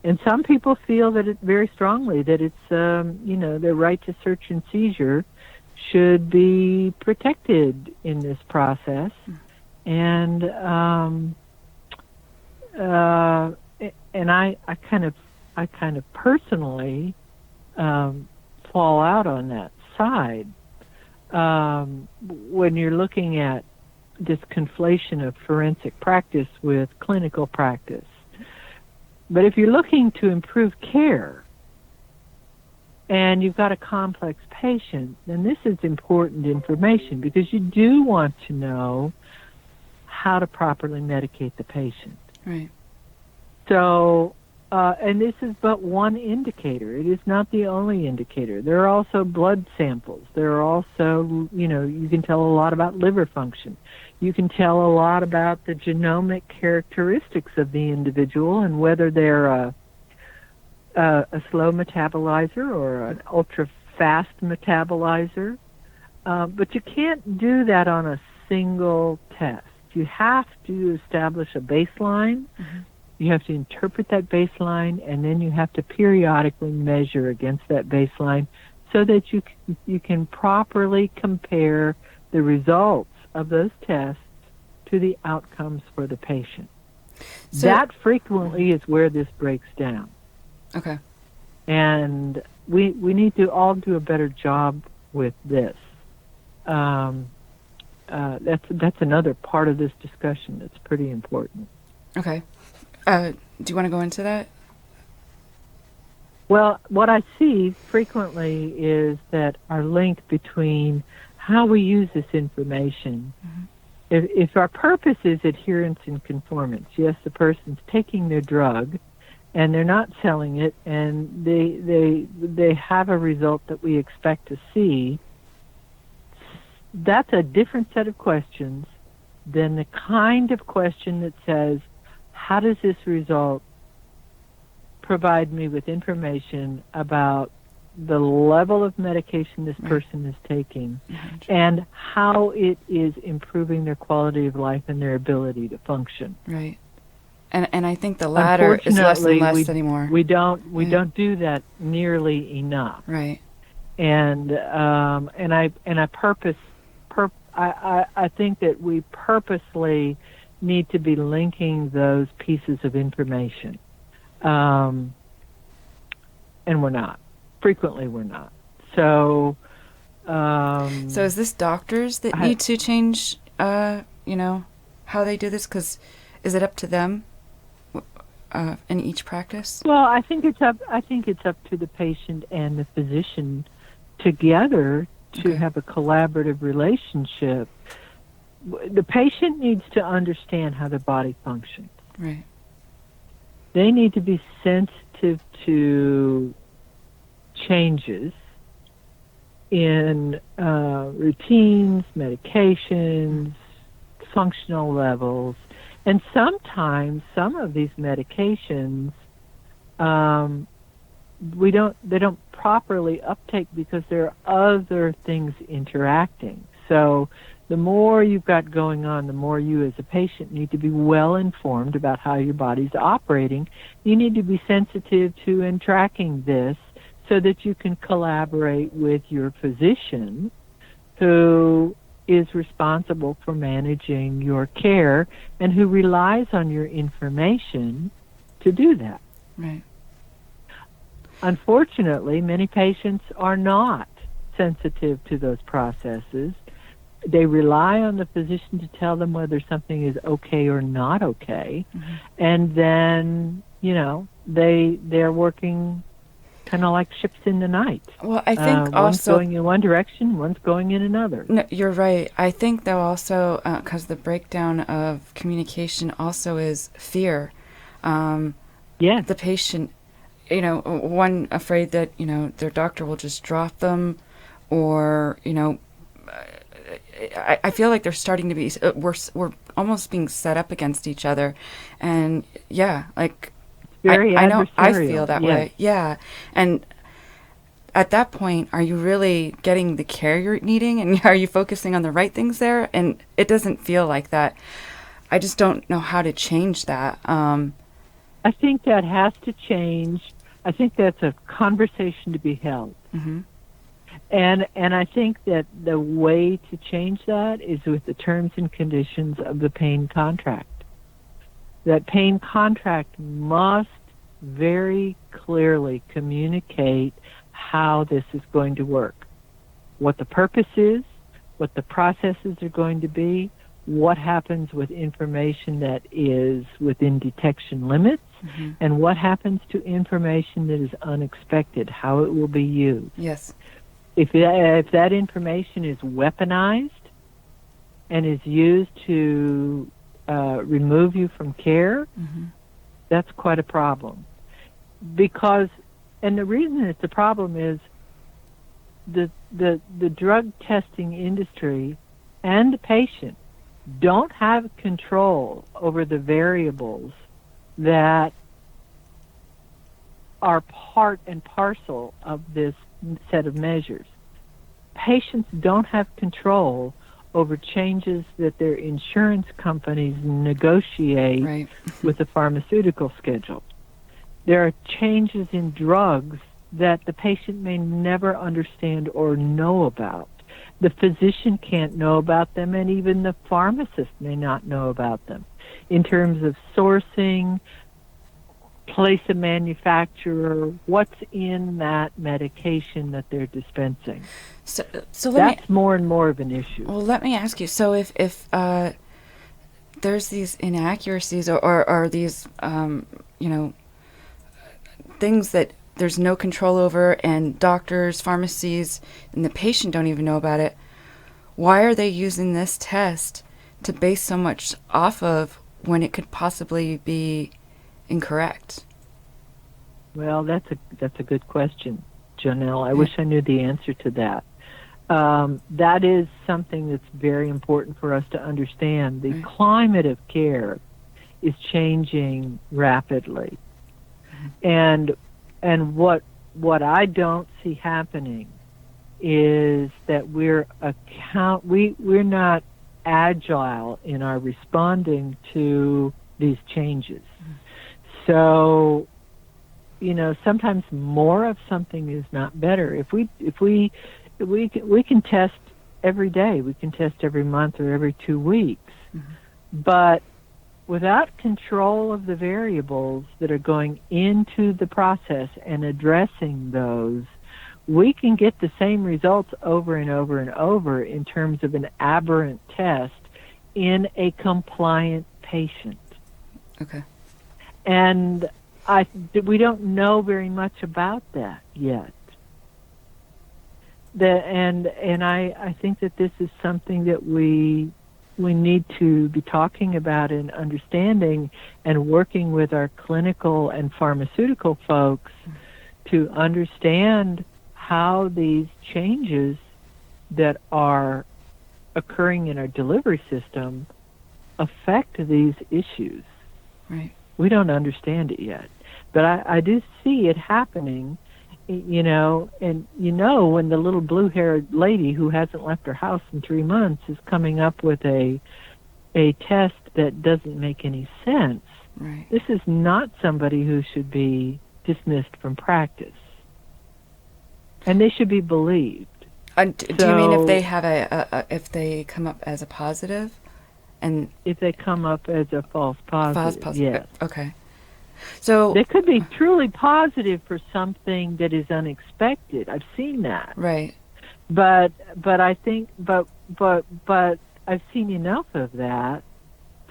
And some people feel that it very strongly that it's, their right to search and seizure should be protected in this process. And I kind of personally fall out on that side when you're looking at this conflation of forensic practice with clinical practice. But if you're looking to improve care and you've got a complex patient, then this is important information because you do want to know how to properly medicate the patient. Right. So, and this is but one indicator. It is not the only indicator. There are also blood samples. There are also, you can tell a lot about liver function. You can tell a lot about the genomic characteristics of the individual and whether they're a slow metabolizer or an ultra-fast metabolizer. But you can't do that on a single test. You have to establish a baseline. Mm-hmm. You have to interpret that baseline, and then you have to periodically measure against that baseline so that you can properly compare the results of those tests to the outcomes for the patient. So, that frequently is where this breaks down. Okay. And we need to all do a better job with this. That's another part of this discussion that's pretty important. Okay. Do you want to go into that? Well, what I see frequently is that our link between how we use this information, if our purpose is adherence and conformance, yes, the person's taking their drug and they're not selling it and they have a result that we expect to see, that's a different set of questions than the kind of question that says, how does this result provide me with information about the level of medication this person is taking and how it is improving their quality of life and their ability to function? Right. And I think the latter is less and less anymore. We don't do that nearly enough. Right. And I think that we purposely need to be linking those pieces of information. And we're not. Frequently we're not. So is this doctors that need to change, how they do this? Because is it up to them in each practice? Well, I think it's up to the patient and the physician together to have a collaborative relationship. The patient needs to understand how their body functions. Right. They need to be sensitive to changes in routines, medications, functional levels, and sometimes some of these medications they don't properly uptake because there are other things interacting. So the more you've got going on, the more you as a patient need to be well informed about how your body's operating. You need to be sensitive to and tracking this so that you can collaborate with your physician who is responsible for managing your care and who relies on your information to do that. Right. Unfortunately, many patients are not sensitive to those processes. They rely on the physician to tell them whether something is okay or not okay. And then, they're working kind of like ships in the night. Well, I think one's also going in one direction, one's going in another. no, you're right. I think though also because the breakdown of communication also is fear. Yes. The patient, one afraid that their doctor will just drop them, or I feel like they're starting to be we're almost being set up against each other, and yeah, like Very I know I adversarial, feel that yes. way. Yeah, and at that point, are you really getting the care you're needing, and are you focusing on the right things there? And it doesn't feel like that. I just don't know how to change that. I think that has to change. I think that's a conversation to be held. Mm-hmm. And I think that the way to change that is with the terms and conditions of the pain contract. That pain contract must very clearly communicate how this is going to work, what the purpose is, what the processes are going to be, what happens with information that is within detection limits, Mm-hmm. and what happens to information that is unexpected, how it will be used. Yes. If that information is weaponized and is used to remove you from care, Mm-hmm. that's quite a problem. Because, and the reason it's a problem is the drug testing industry and the patient don't have control over the variables that are part and parcel of this set of measures. Patients don't have control over changes that their insurance companies negotiate Right. with the pharmaceutical schedule. There are changes in drugs that the patient may never understand or know about. The physician can't know about them, and even the pharmacist may not know about them. In terms of sourcing, place of manufacturer, what's in that medication that they're dispensing. So That's more and more of an issue. Well, let me ask you. So if there's these inaccuracies or these things that there's no control over, and doctors, pharmacies, and the patient don't even know about it, why are they using this test to base so much off of when it could possibly be incorrect? Well, that's a good question, Janelle. I wish I knew the answer to that. That is something that's very important for us to understand. The climate of care is changing rapidly, and what I don't see happening is that we're not agile in our responding to these changes. So, sometimes more of something is not better. If we can test every day, we can test every month or every 2 weeks, but without control of the variables that are going into the process and addressing those, we can get the same results over and over and over in terms of an aberrant test in a compliant patient. Okay. And we don't know very much about that yet. I think that this is something that we need to be talking about and understanding, and working with our clinical and pharmaceutical folks to understand how these changes that are occurring in our delivery system affect these issues. Right. We don't understand it yet, but I do see it happening, and when the little blue-haired lady who hasn't left her house in 3 months is coming up with a test that doesn't make any sense. Right. This is not somebody who should be dismissed from practice, and they should be believed. Do you mean if they have if they come up as a positive? And if they come up as a false positive, yes. Okay. So they could be truly positive for something that is unexpected. I've seen that. Right. But I think but I've seen enough of that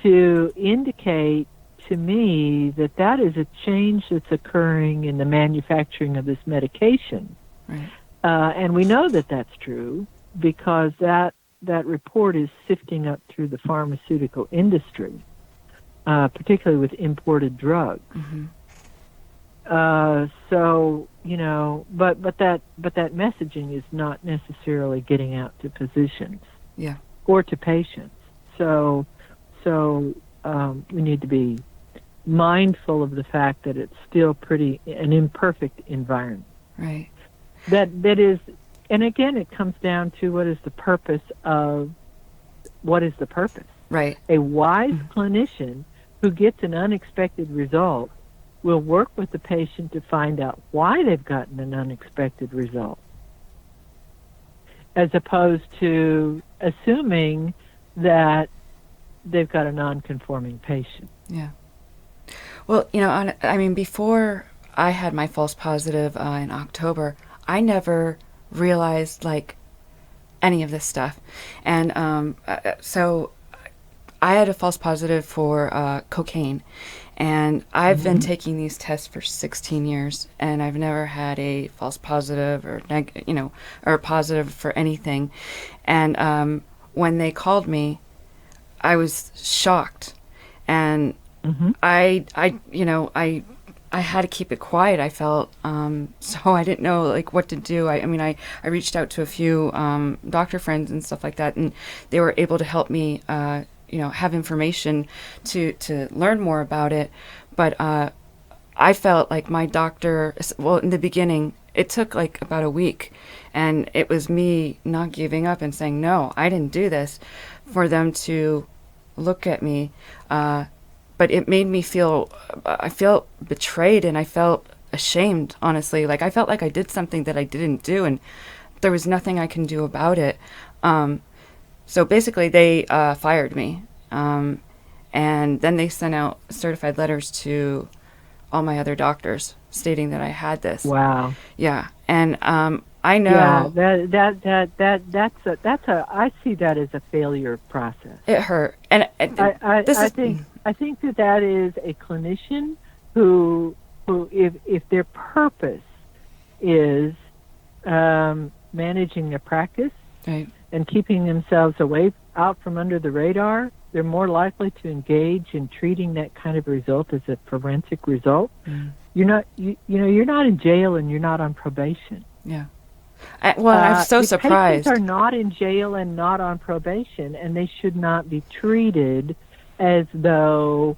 to indicate to me that that is a change that's occurring in the manufacturing of this medication. Right. And we know that that's true because that report is sifting up through the pharmaceutical industry, particularly with imported drugs. Mm-hmm. So, you know, but that messaging is not necessarily getting out to physicians. Yeah. Or to patients. So we need to be mindful of the fact that it's still an imperfect environment. Right. That is, and again, it comes down to what is the purpose. Right. A wise clinician who gets an unexpected result will work with the patient to find out why they've gotten an unexpected result, as opposed to assuming that they've got a non-conforming patient. Yeah. Well, you know, I mean, before I had my false positive in October, I never realized, like, any of this stuff. And so I had a false positive for cocaine. And I've been taking these tests for 16 years, and I've never had a false positive or or positive for anything. And when they called me, I was shocked, and I had to keep it quiet. I felt so I didn't know like what to do. I mean, I reached out to a few doctor friends and stuff like that, and they were able to help me. Have information to learn more about it. But I felt like my doctor, well, in the beginning, it took like about a week, and it was me not giving up and saying, no, I didn't do this, for them to look at me. But it made me I felt betrayed, and I felt ashamed, honestly. Like I felt like I did something that I didn't do, and there was nothing I can do about it. So basically, they fired me, and then they sent out certified letters to all my other doctors stating that I had this. Wow. Yeah, and I know. Yeah, I see that as a failure process. It hurt, and I think that is a clinician who if their purpose is managing their practice. Right. And keeping themselves out from under the radar, they're more likely to engage in treating that kind of result as a forensic result. You're not in jail and you're not on probation. Yeah. I'm so surprised. Patients are not in jail and not on probation, and they should not be treated as though,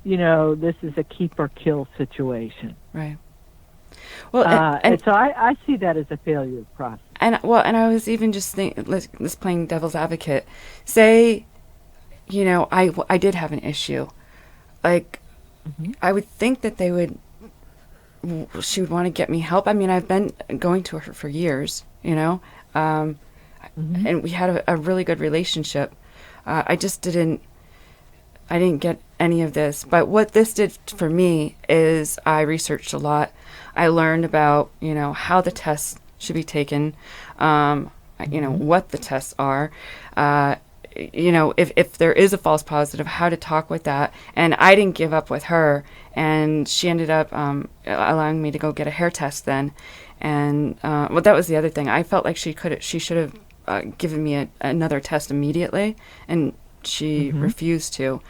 this is a keep or kill situation. Right. Well, and so I see that as a failure process. And I was even just let's playing devil's advocate. Say, I did have an issue. Like, I would think that she would want to get me help. I mean, I've been going to her for years, and we had a really good relationship. I didn't get any of this. But what this did for me is I researched a lot. I learned about, how the tests should be taken, what the tests are, if there is a false positive, how to talk with that. And I didn't give up with her, and she ended up allowing me to go get a hair test then. And that was the other thing. I felt like she should have given me another test immediately, and she refused to.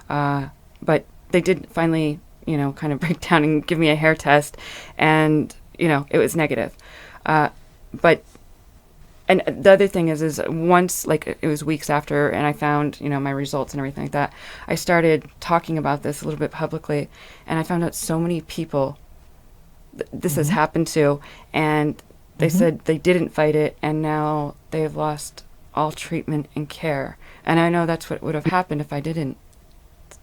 But they did finally, kind of break down and give me a hair test, and it was negative. And the other thing is once, like, it was weeks after, and I found, my results and everything like that, I started talking about this a little bit publicly, and I found out so many people this has happened to, and they said they didn't fight it, and now they've lost all treatment and care. And I know that's what would have happened if I didn't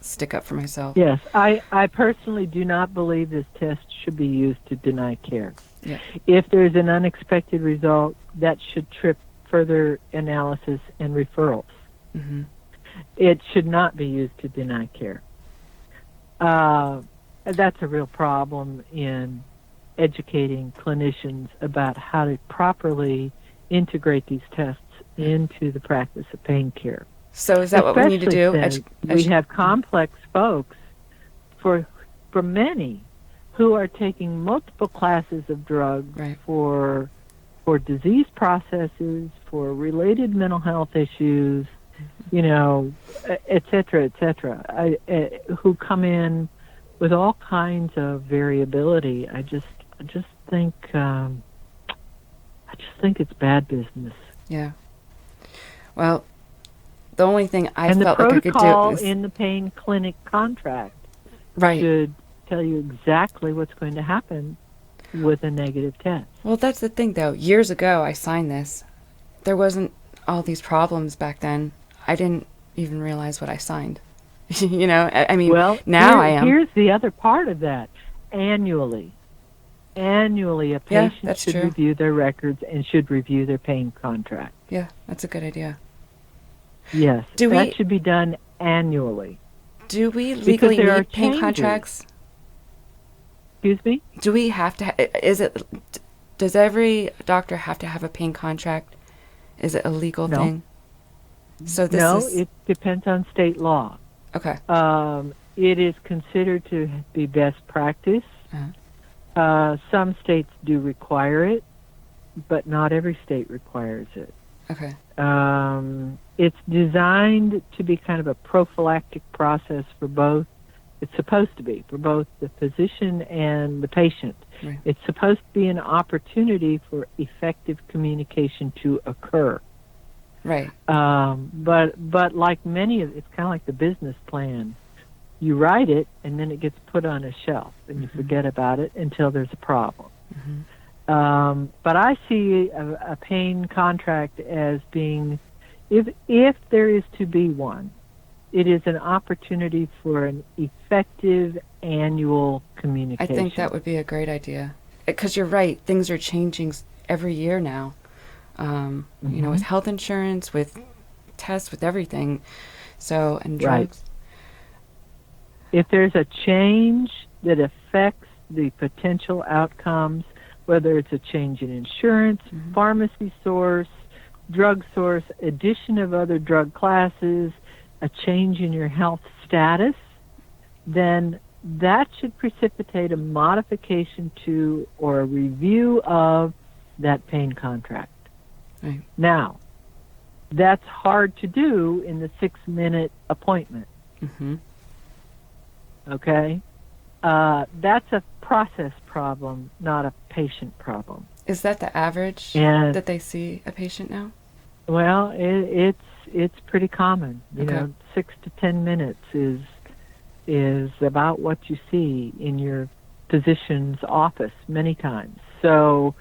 stick up for myself. Yes, I personally do not believe this test should be used to deny care. Yeah. If there's an unexpected result, that should trip further analysis and referrals. It should not be used to deny care. That's a real problem in educating clinicians about how to properly integrate these tests into the practice of pain care. So is that what we need to do? We have complex folks for many who are taking multiple classes of drugs Right. for disease processes, for related mental health issues, et cetera, who come in with all kinds of variability. I just think it's bad business. Yeah. Well, the only thing I And the felt like I could do protocol is in the pain clinic contract right. should tell you exactly what's going to happen with a negative test. Well, that's the thing, though. Years ago, I signed this. There wasn't all these problems back then. I didn't even realize what I signed. I mean, Well, now I am. Here's the other part of that. Annually, a patient that's should true. review their records and should review their pain contract. Yeah, that's a good idea. Yes, Do that we- should be done annually. Do we legally there are need pain changes. contracts? Excuse me? Do we have to? Does every doctor have to have a pain contract? Is it a legal No. thing? So this No, is it depends on state law. okay. It is considered to be best practice. Some states do require it, but not every state requires it. Okay. It's designed to be kind of a prophylactic process for both. It's supposed to be for both the physician and the patient. Right. It's supposed to be an opportunity for effective communication to occur. Right. But like many of it's kind of like the business plan. You write it and then it gets put on a shelf and you forget about it until there's a problem. But I see a pain contract as being, if there is to be one, it is an opportunity for an effective annual I communication. think that would be a great idea. Because you're right, things are changing every year now. With health insurance, with tests, with everything. So, and drugs. If there's a change that affects the potential outcomes, whether it's a change in insurance, pharmacy source, drug source, addition of other drug classes, a change in your health status, then that should precipitate a modification to or a review of that pain contract. Right. Now, that's hard to do in the 6-minute appointment. Okay? That's a process problem, not a patient problem. Is that the average And- that they see a patient now? Well, it's pretty common. Okay. 6 to 10 minutes is about what you see in your physician's office many times. So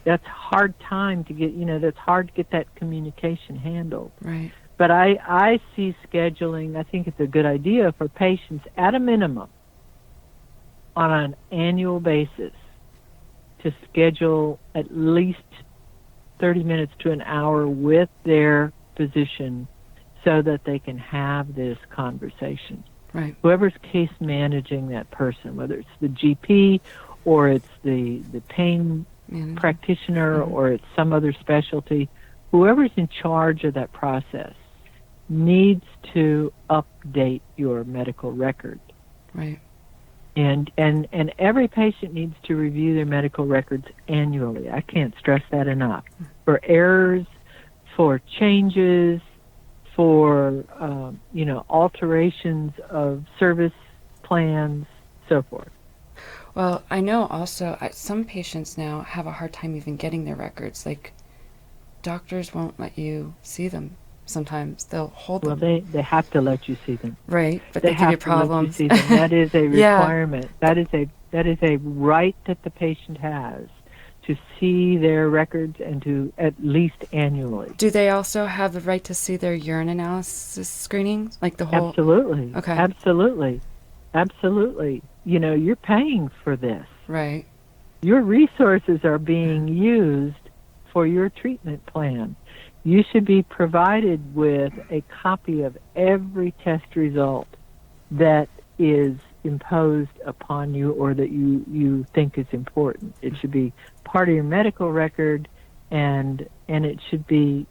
that's hard time to get. That's hard to get that communication handled. Right. But I see scheduling. I think it's a good idea for patients at a minimum on an annual basis to schedule at least 30 minutes to an hour with their physician so that they can have this conversation. Right. Whoever's case managing that person, whether it's the GP or it's the pain practitioner or it's some other specialty, whoever's in charge of that process needs to update your medical record. Right. And every patient needs to review their medical records annually. I can't stress that enough. For errors, for changes, for alterations of service plans, so forth. Well, I know also some patients now have a hard time even getting their records. Like, doctors won't let you see them. Sometimes they'll hold them. Well, they have to let you see them. Right, but they give have you to let problems. you see them. That is a Yeah. requirement. That is a right that the patient has to see their records and to at least annually. Do they also have the right to see their urine analysis screenings? Like the whole... Absolutely. Okay. Absolutely. You're paying for this. Right. Your resources are being used for your treatment plan. You should be provided with a copy of every test result that is imposed upon you or that you think is important. It should be part of your medical record, and they should be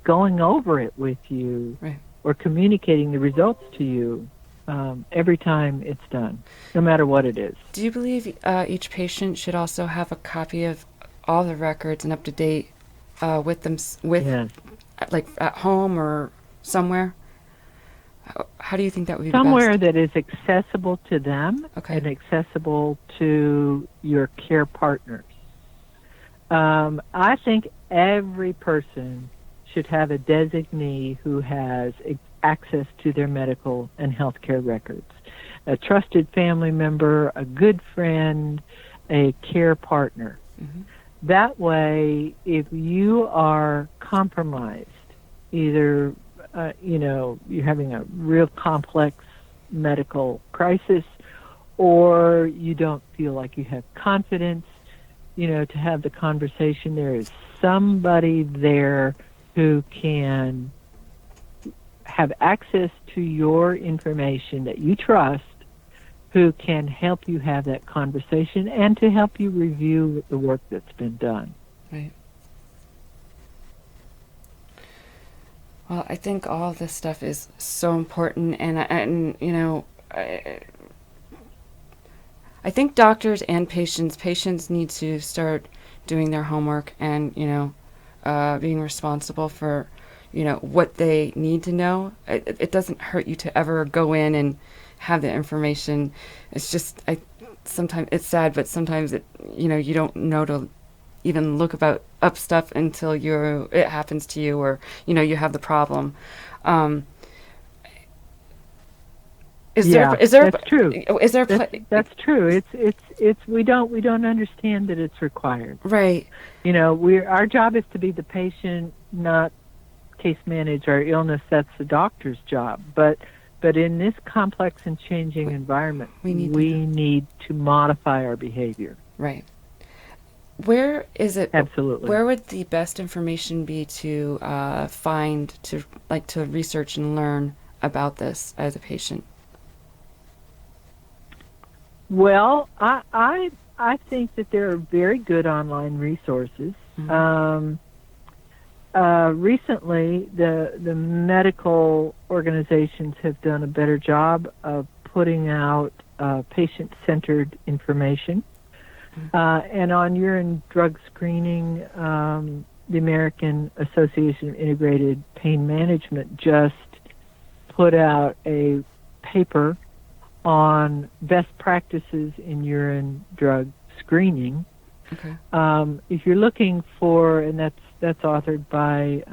going over it with you, Right. or communicating the results to you every time it's done, no matter what it is. Do you believe each patient should also have a copy of all the records and up to date with them, Yes. like at home or somewhere? How do you think that would be Somewhere best? that is accessible to them Okay. and accessible to your care partners. I think every person should have a designee who has access to their medical and healthcare records. A trusted family member, a good friend, a care partner. Mm-hmm. That way, if you are compromised, either you're having a real complex medical crisis, or you don't feel like you have confidence, to have the conversation, there is somebody there who can have access to your information that you trust, who can help you have that conversation and to help you review the work that's been done. Right. Well, I think all this stuff is so important, and I think doctors and patients need to start doing their homework and, being responsible for, what they need to know. It doesn't hurt you to ever go in and have the information. It's just, sometimes it's sad, but sometimes you don't know to even look up stuff until it happens to you, or, you have the problem. Is there that's true. Is there that's true. It's we don't understand that it's required. Right. Our job is to be the patient, not case manage our illness. That's the doctor's job. But in this complex and changing environment, we need to modify our behavior. Right. Where is it? Absolutely. Where would the best information be to find, to research and learn about this as a patient? Well, I think that there are very good online resources. Mm-hmm. Recently, the medical organizations have done a better job of putting out patient-centered information. And on urine drug screening, the American Association of Integrated Pain Management just put out a paper on best practices in urine drug screening. Okay. If you're looking for, and that's authored by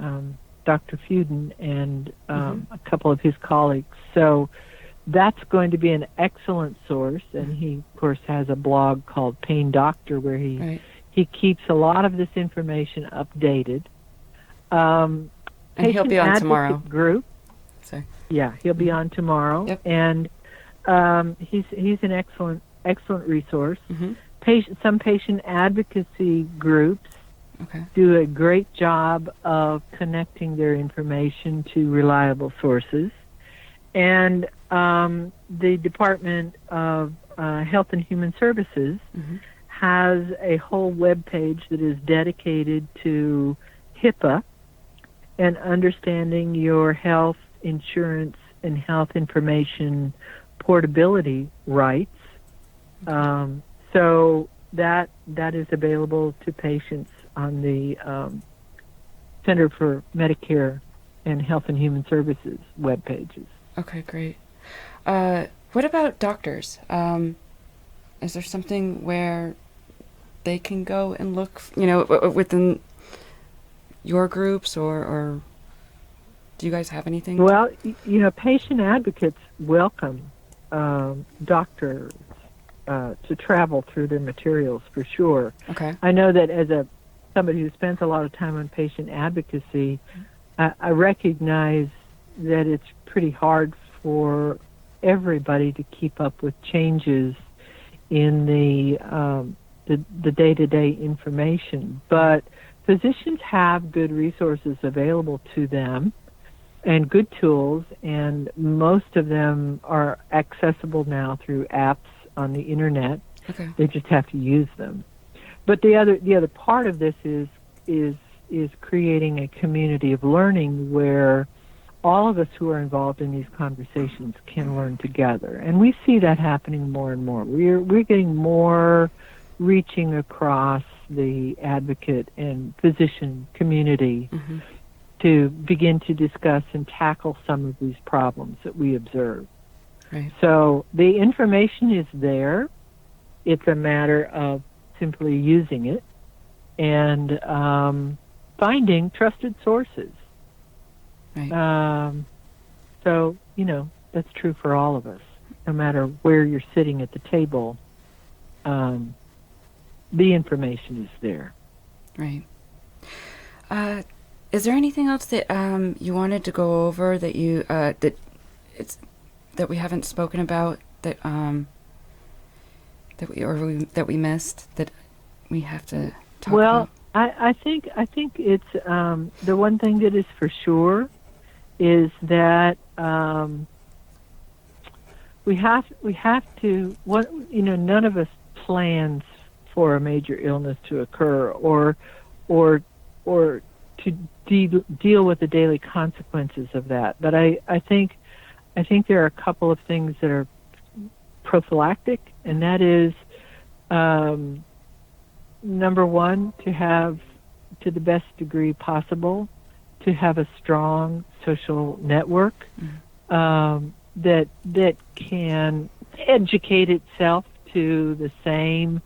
Dr. Fuden and a couple of his colleagues. So that's going to be an excellent source, and he, of course, has a blog called Pain Doctor where he keeps a lot of this information updated. And he'll be on tomorrow. Group. Sorry. Yeah, he'll be on tomorrow. Yep. And he's an excellent resource. Mm-hmm. Some patient advocacy groups do a great job of connecting their information to reliable sources. And the Department of Health and Human Services has a whole web page that is dedicated to HIPAA and understanding your health insurance and health information portability rights. So that is available to patients on the Center for Medicare and Health and Human Services web pages. Okay, great. What about doctors? Is there something where they can go and look, within your groups, or do you guys have anything? Well, patient advocates welcome doctors to travel through their materials for sure. Okay. I know that as somebody who spends a lot of time on patient advocacy, I recognize that it's pretty hard for everybody to keep up with changes in the day-to-day information. But physicians have good resources available to them and good tools, and most of them are accessible now through apps on the internet. Okay. They just have to use them. But the other part of this is creating a community of learning where all of us who are involved in these conversations can learn together. And we see that happening more and more. We're getting more reaching across the advocate and physician community to begin to discuss and tackle some of these problems that we observe. Right. So the information is there. It's a matter of simply using it and finding trusted sources. Right. So, that's true for all of us. No matter where you're sitting at the table, the information is there. Right. Is there anything else that you wanted to go over that you that we haven't spoken about that that we missed that we have to talk about? I think it's the one thing that is for sure is that we have to none of us plans for a major illness to occur or to deal with the daily consequences of that. But I think there are a couple of things that are prophylactic, and that is number one, to have, to the best degree possible, to have a strong social network that can educate itself to the same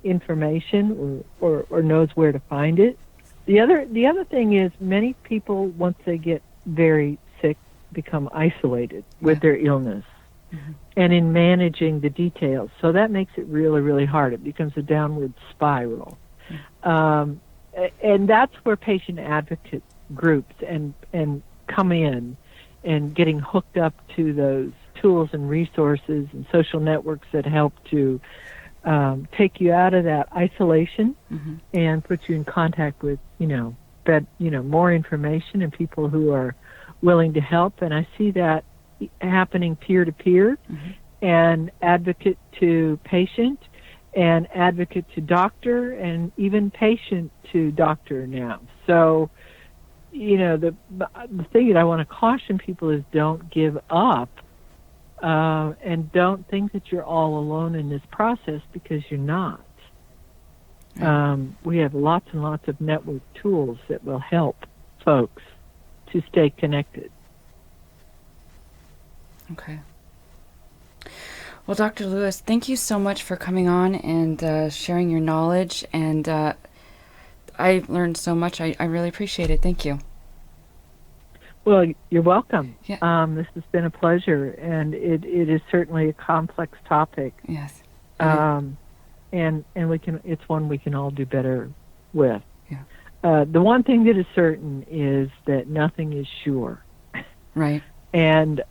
information or knows where to find it. The other thing is many people, once they get very sick, become isolated with their illness and in managing the details. So that makes it really, really hard. It becomes a downward spiral. And that's where patient advocate groups and come in and getting hooked up to those tools and resources and social networks that help to take you out of that isolation and put you in contact with, more information and people who are willing to help. And I see that happening peer-to-peer and advocate to patient and advocate to doctor and even patient to doctor now. So, the thing that I want to caution people is don't give up and don't think that you're all alone in this process, because you're not. We have lots and lots of network tools that will help folks to stay connected. Okay. Well, Dr. Lewis, thank you so much for coming on and sharing your knowledge. And I learned so much. I really appreciate it. Thank you. Well, you're welcome. Yeah. This has been a pleasure, and it is certainly a complex topic. Yes. And it's one we can all do better with. Yeah. The one thing that is certain is that nothing is sure. Right. And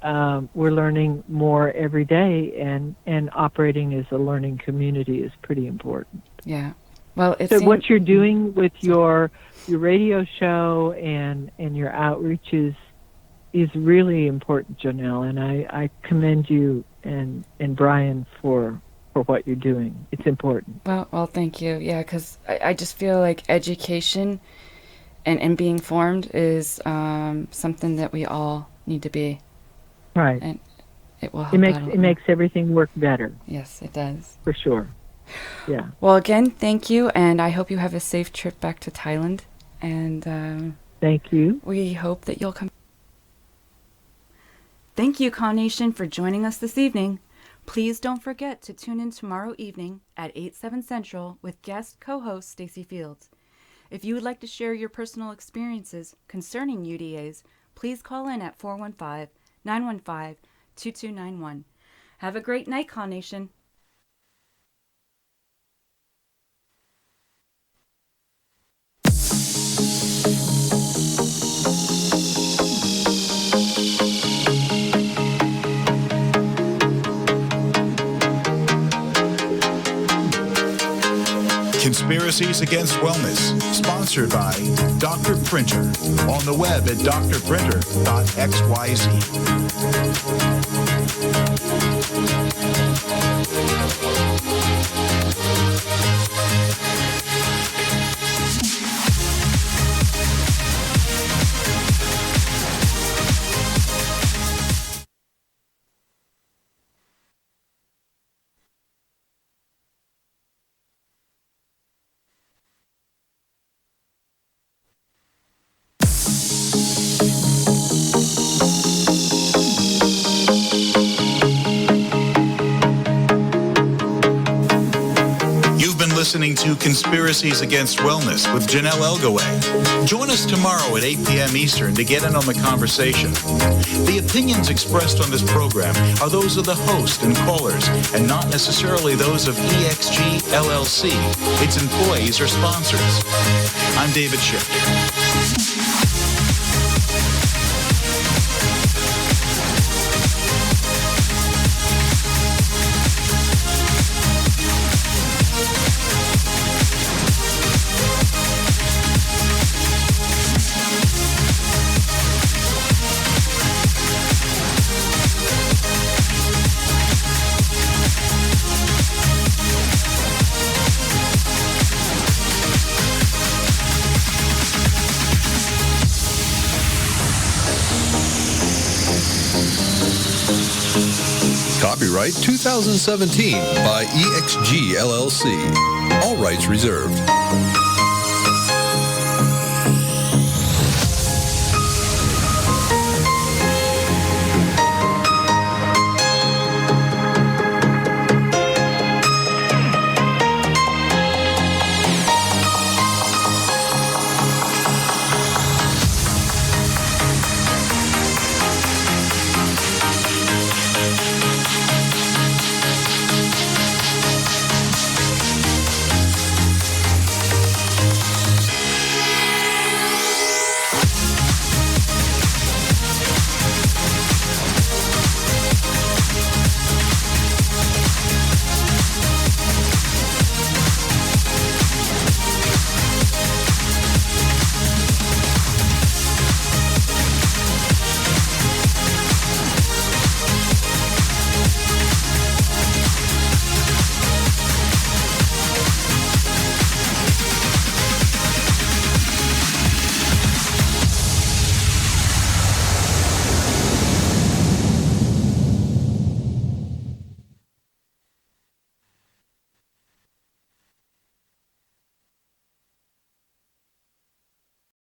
we're learning more every day, and operating as a learning community is pretty important. Yeah. Well, so what you're doing with your radio show and your outreach is really important, Janelle, and I commend you and Brian for what you're doing. It's important. Well, thank you. Yeah, because I just feel like education and being informed is something that we all need to be. Right. And it will help. It makes everything work better. Yes, it does. For sure. Yeah. Well, again, thank you, and I hope you have a safe trip back to Thailand. And thank you. We hope that you'll come. Thank you, Con Nation, for joining us this evening. Please don't forget to tune in tomorrow evening at 8/7 Central with guest co-host Stacy Fields. If you would like to share your personal experiences concerning UDAs, please call in at 415-915-2291. Have a great night, Con Nation. Conspiracies Against Wellness, sponsored by Dr. Printer, on the web at drprinter.xyz. listening to Conspiracies Against Wellness with Janelle Elgoway. Join us tomorrow at 8 p.m. Eastern to get in on the conversation. The opinions expressed on this program are those of the host and callers and not necessarily those of EXG LLC, its employees, or sponsors. I'm David Shifter. Copyright 2017 by EXG LLC. All rights reserved.